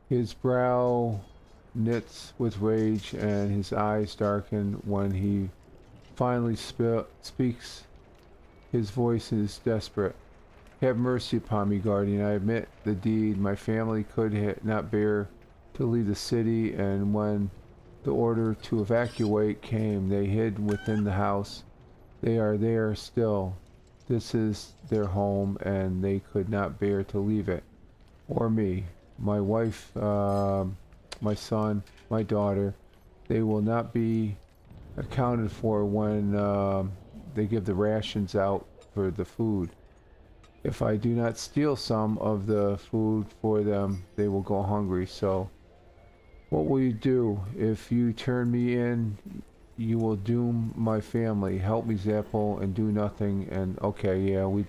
His brow knits with rage and his eyes darken when he finally speaks. His voice is desperate. Have mercy upon me, guardian. I admit the deed. My family could not bear to leave the city, and when the order to evacuate came, they hid within the house. They are there still. This is their home, and they could not bear to leave it. Or me. My wife, my son, my daughter. They will not be accounted for when they give the rations out for the food. If I do not steal some of the food for them, they will go hungry. So, what will you do? If you turn me in, you will doom my family. Help me, Zappel, and do nothing. And okay, yeah, we.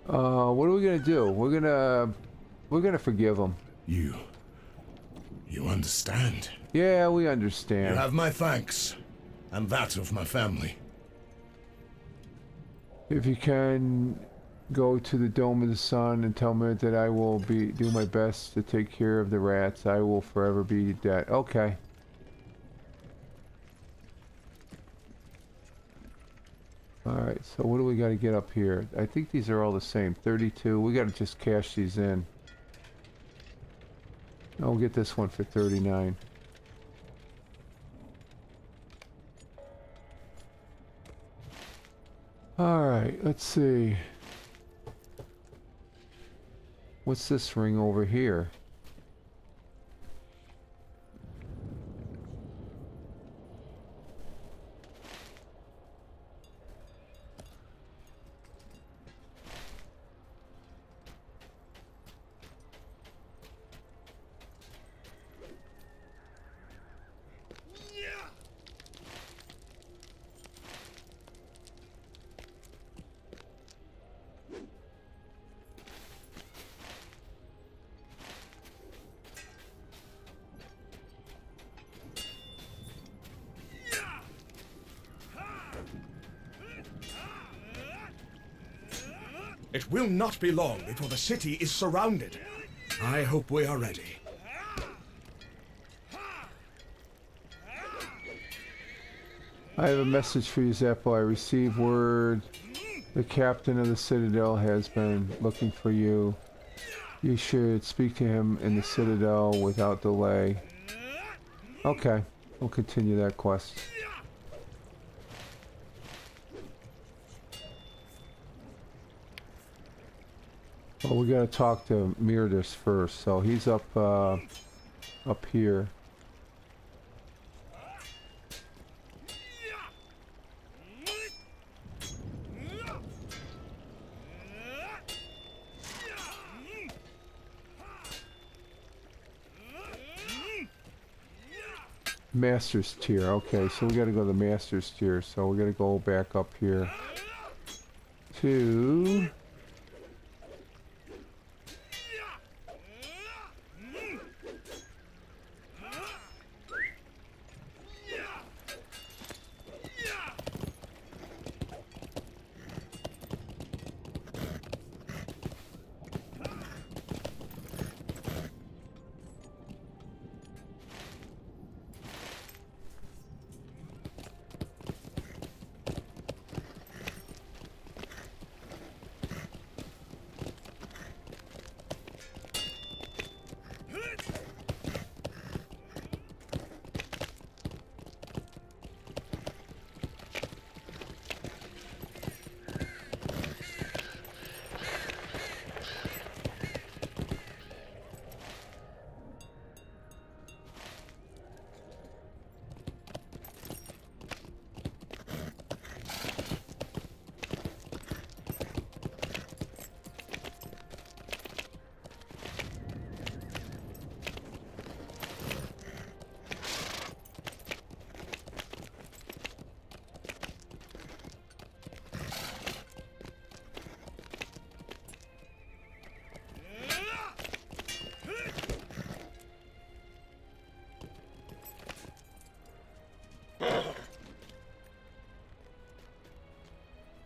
What are we gonna do? We're gonna forgive them. You understand? Yeah, we understand. You have my thanks, and that of my family. If you can go to the Dome of the Sun and tell me that I will do my best to take care of the rats, I will forever be dead. Okay. Alright, so what do we got to get up here? I think these are all the same. 32. We got to just cash these in. I'll get this one for 39. Alright, let's see. What's this ring over here? It will not be long before the city is surrounded. I hope we are ready. I have a message for you, Zappo. I received word the captain of the Citadel has been looking for you. You should speak to him in the Citadel without delay. Okay, we'll continue that quest. Well, we gotta talk to Mirdis first, so he's up here. Master's tier. Okay, so we gotta go to the Master's tier. So we're gonna go back up here to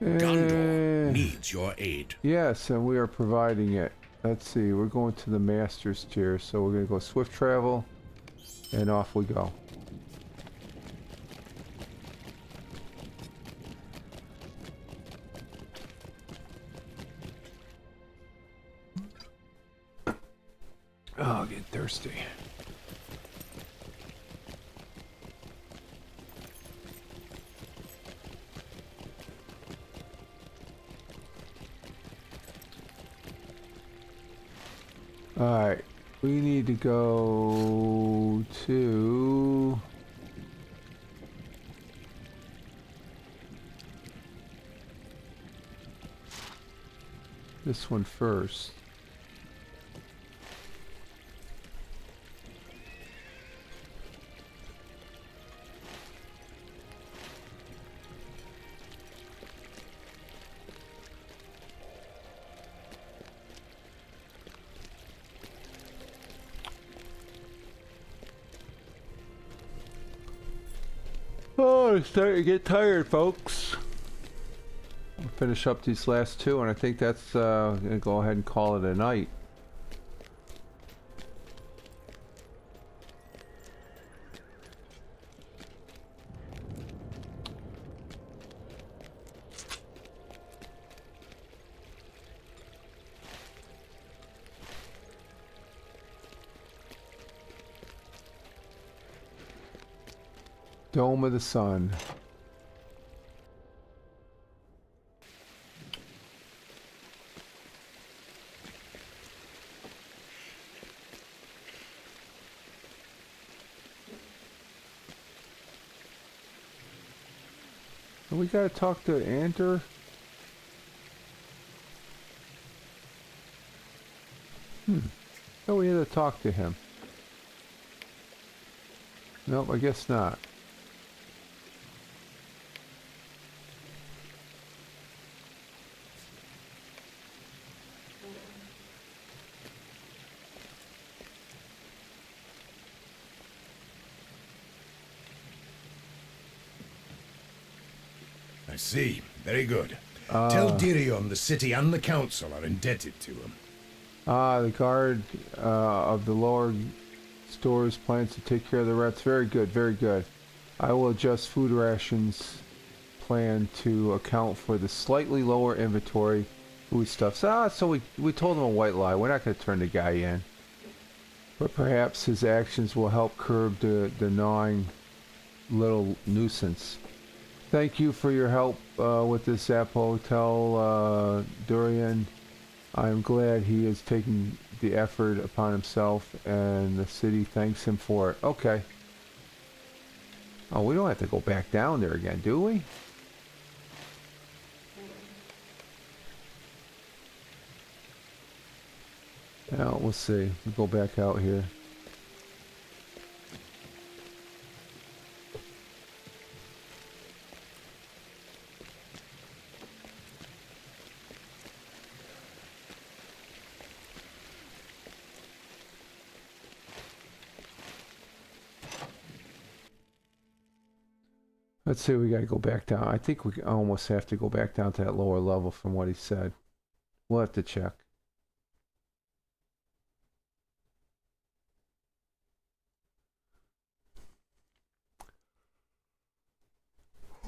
Gondor needs your aid. yes, and we are providing it. Let's see, we're going to the Master's tier, so we're gonna go swift travel, and off we go. Oh, getting thirsty. Alright, we need to go to this one first. Oh, it's starting to get tired, folks. I'll finish up these last two, and I think that's gonna go ahead and call it a night. Dome of the Sun. And we gotta talk to Ander. Oh, we had to talk to him. Nope, I guess not. I see. Very good. Tell Dirion the city and the council are indebted to him. The guard of the lower stores plans to take care of the rats. Very good, very good. I will adjust food rations plan to account for the slightly lower inventory food stuff. So we told him a white lie. We're not going to turn the guy in. But perhaps his actions will help curb the gnawing little nuisance. Thank you for your help with this Zappo. Tell Durian I'm glad he is taking the effort upon himself and the city thanks him for it. Okay. Oh, we don't have to go back down there again, do we? Now, we'll see. We'll go back out here. Let's see, we gotta go back down. I think we almost have to go back down to that lower level from what he said. We'll have to check.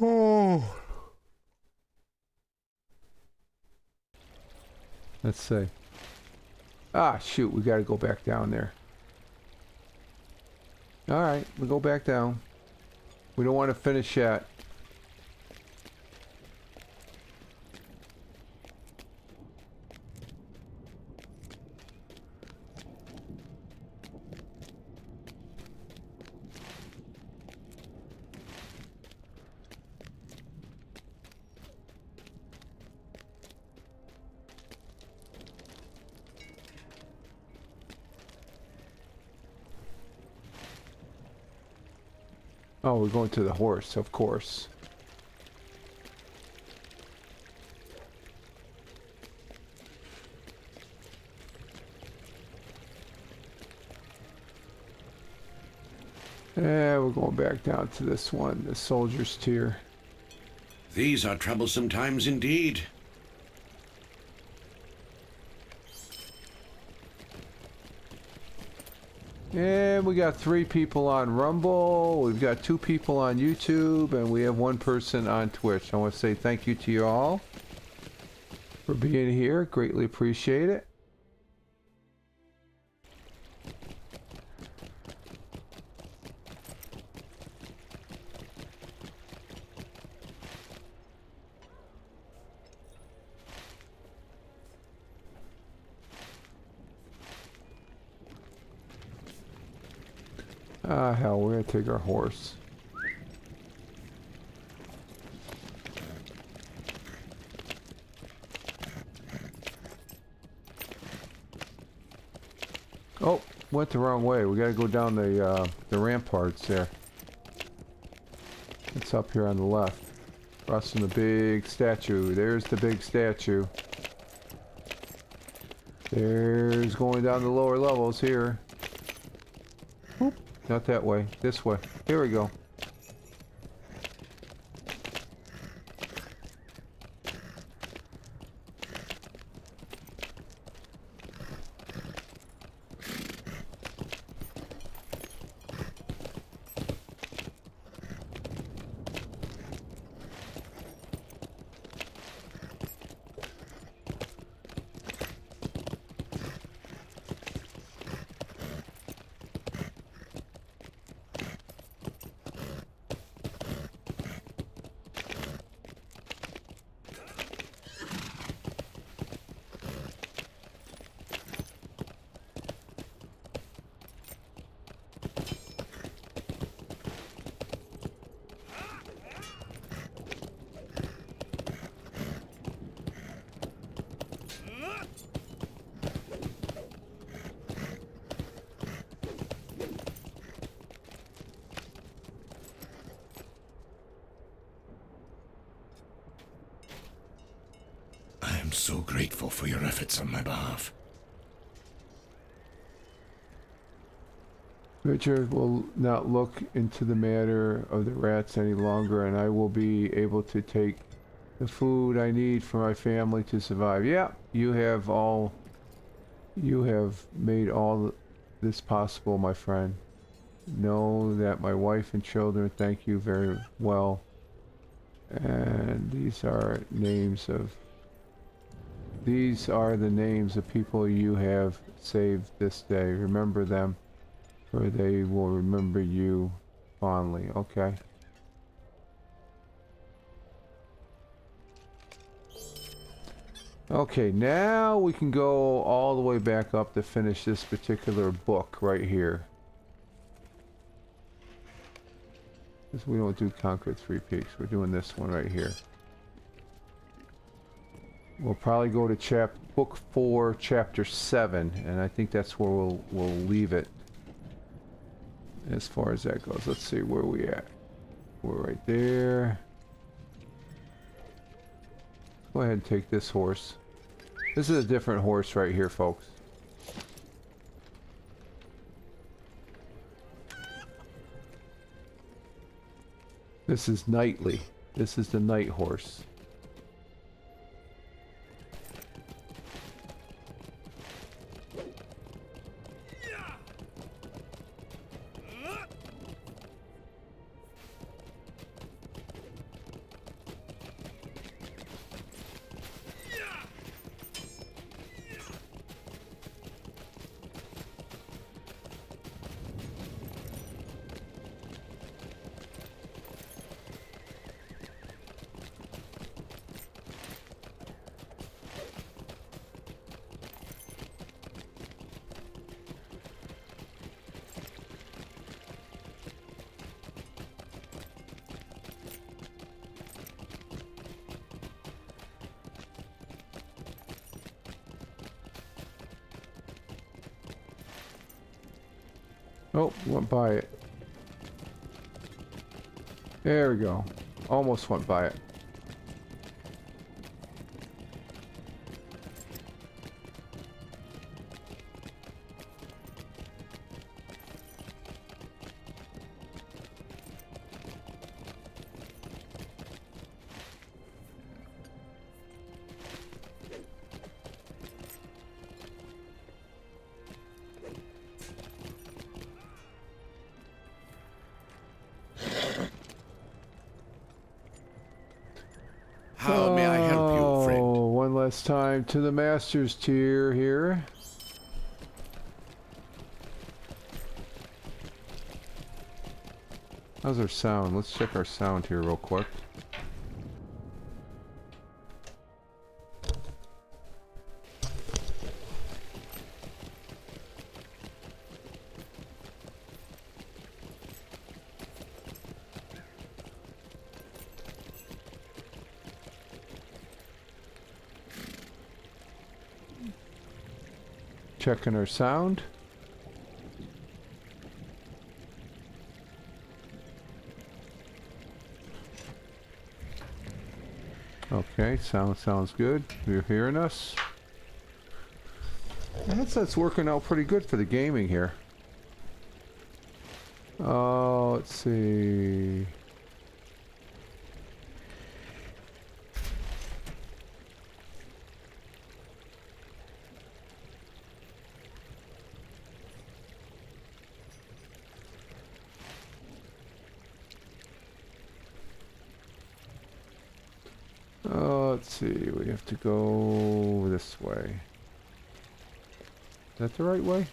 Oh. Let's see. Ah, shoot, we gotta go back down there. Alright, we'll go back down. We don't want to finish yet. Oh, we're going to the horse, of course. Yeah, we're going back down to this one, the soldier's tier. These are troublesome times indeed. And we got 3 people on Rumble, we've got 2 people on YouTube, and we have 1 person on Twitch. I want to say thank you to you all for being here. Greatly appreciate it. Ah, hell, we're gonna take our horse. Oh, went the wrong way. We gotta go down the ramparts there. It's up here on the left. Crossing the big statue. There's the big statue. There's going down the lower levels here. Oop. Not that way. This way. Here we go. I am so grateful for your efforts on my behalf. Richard will not look into the matter of the rats any longer, and I will be able to take the food I need for my family to survive. Yeah, you have made all this possible, my friend. know that my wife and children thank you very well. And these are the names of people you have saved this day. Remember them, for they will remember you fondly. Okay. Okay, now we can go all the way back up to finish this particular book right here. Because we don't do Conquer Three Peaks, we're doing this one right here. We'll probably go to book 4, chapter 7, and I think that's where we'll leave it as far as that goes. Let's see where we at. We're right there. Go ahead and take this horse. This is a different horse right here, folks. This is Knightly. This is the night horse. Oh, went by it. There we go. Almost went by it. How may I help you, friend? Oh, one last time to the master's tier here. How's our sound? Let's check our sound here real quick. Checking our sound. Okay, sounds good. You're hearing us. That's working out pretty good for the gaming here. Oh, let's see. Let's see, we have to go this way. Is that the right way?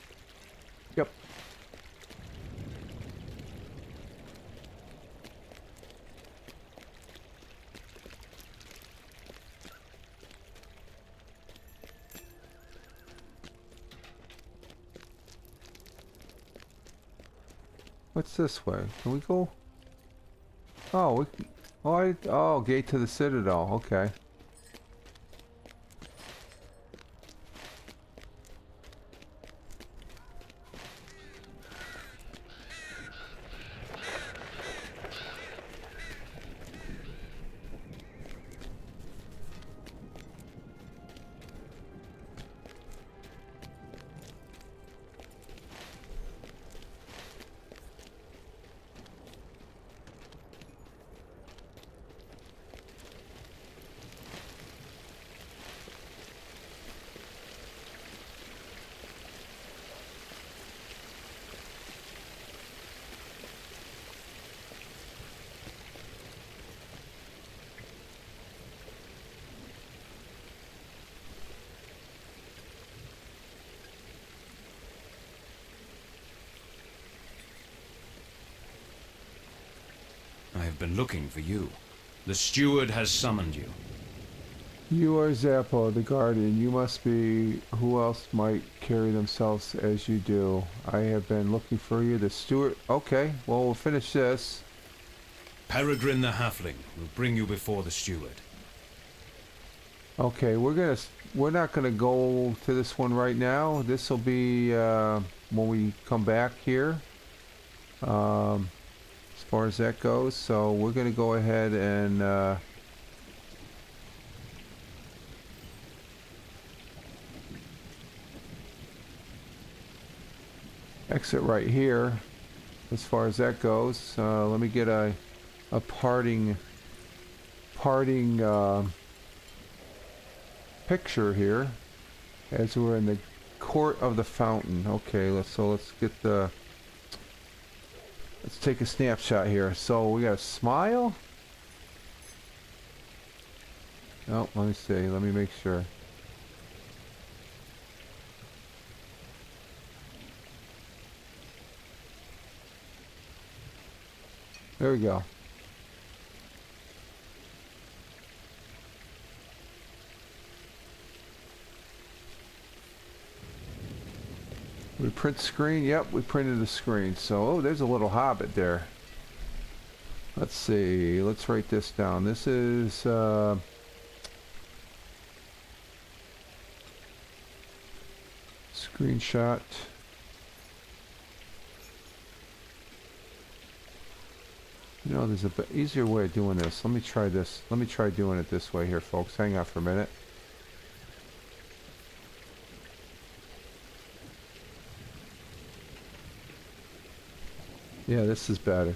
Yep. What's this way? Can we go? Oh, oh, gate to the Citadel. Okay. have been looking for you. The steward has summoned you. You are Zappo, the guardian. You must be... Who else might carry themselves as you do? I have been looking for you, the steward... Okay, well, we'll finish this. Peregrine the Halfling will bring you before the steward. Okay, we're not gonna go to this one right now. This will be when we come back here. As far as that goes, so we're gonna go ahead and exit right here. As far as that goes, let me get a parting picture here as we're in the court of the fountain. Okay, let's take a snapshot here. So we got a smile. Oh, let me see. Let me make sure. There we go. We print screen? Yep, we printed the screen. So, oh, there's a little hobbit there. Let's see. Let's write this down. This is, screenshot. You know, there's a easier way of doing this. Let me try this. Let me try doing it this way here, folks. Hang on for a minute. Yeah, this is better.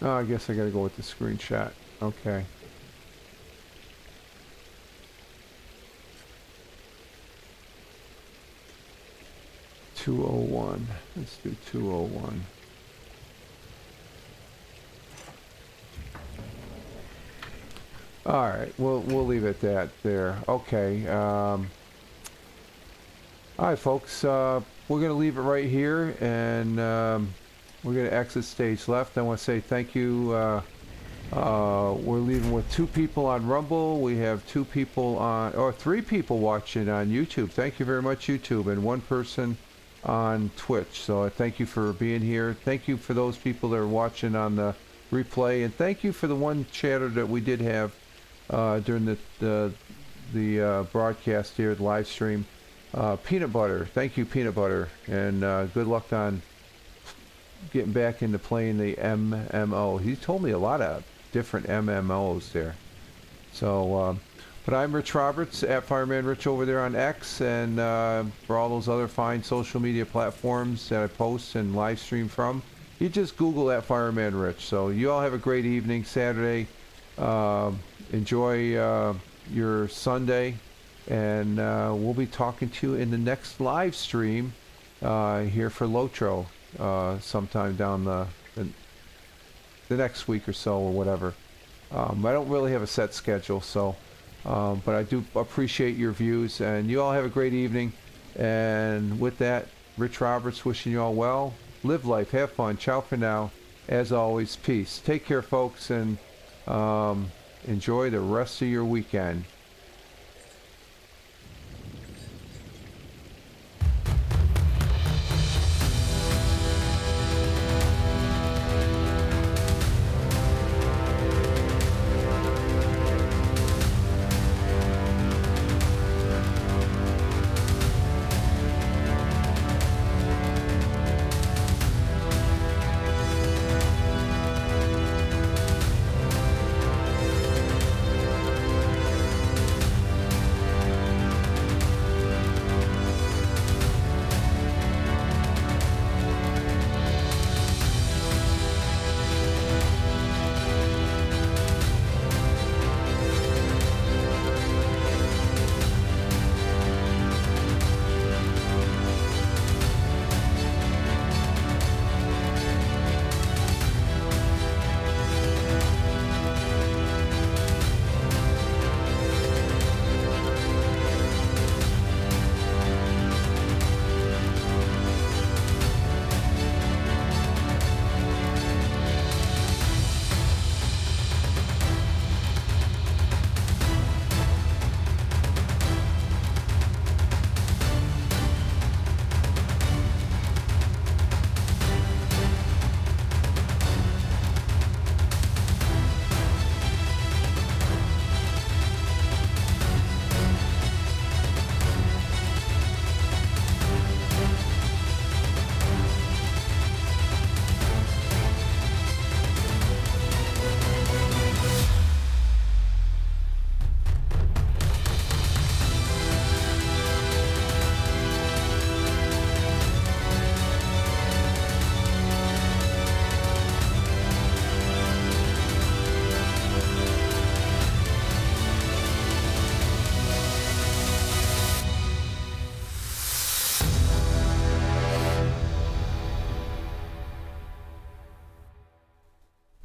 Oh, I guess I gotta go with the screenshot. Okay. $201. Let's do 201. All right, we'll leave it that there. Okay. All right, folks. We're gonna leave it right here, and we're gonna exit stage left. I want to say thank you. We're leaving with 2 people on Rumble. We have 2 people on, or 3 people watching on YouTube. Thank you very much, YouTube, and 1 person on Twitch. So thank you for being here. Thank you for those people that are watching on the replay, and thank you for the one chatter that we did have during the broadcast here, the live stream. Peanut Butter, thank you, Peanut Butter, and good luck on getting back into playing the MMO. He told me a lot of different MMOs there. So, but I'm Rich Roberts at Fireman Rich over there on X, and for all those other fine social media platforms that I post and live stream from, you just Google at Fireman Rich. So you all have a great evening, Saturday. Enjoy your Sunday, and we'll be talking to you in the next live stream here for Lotro sometime down the next week or so, or whatever. I don't really have a set schedule, so but I do appreciate your views, and you all have a great evening. And with that, Rich Roberts wishing you all well. Live life, have fun. Ciao for now. As always, peace. Take care, folks, and enjoy the rest of your weekend.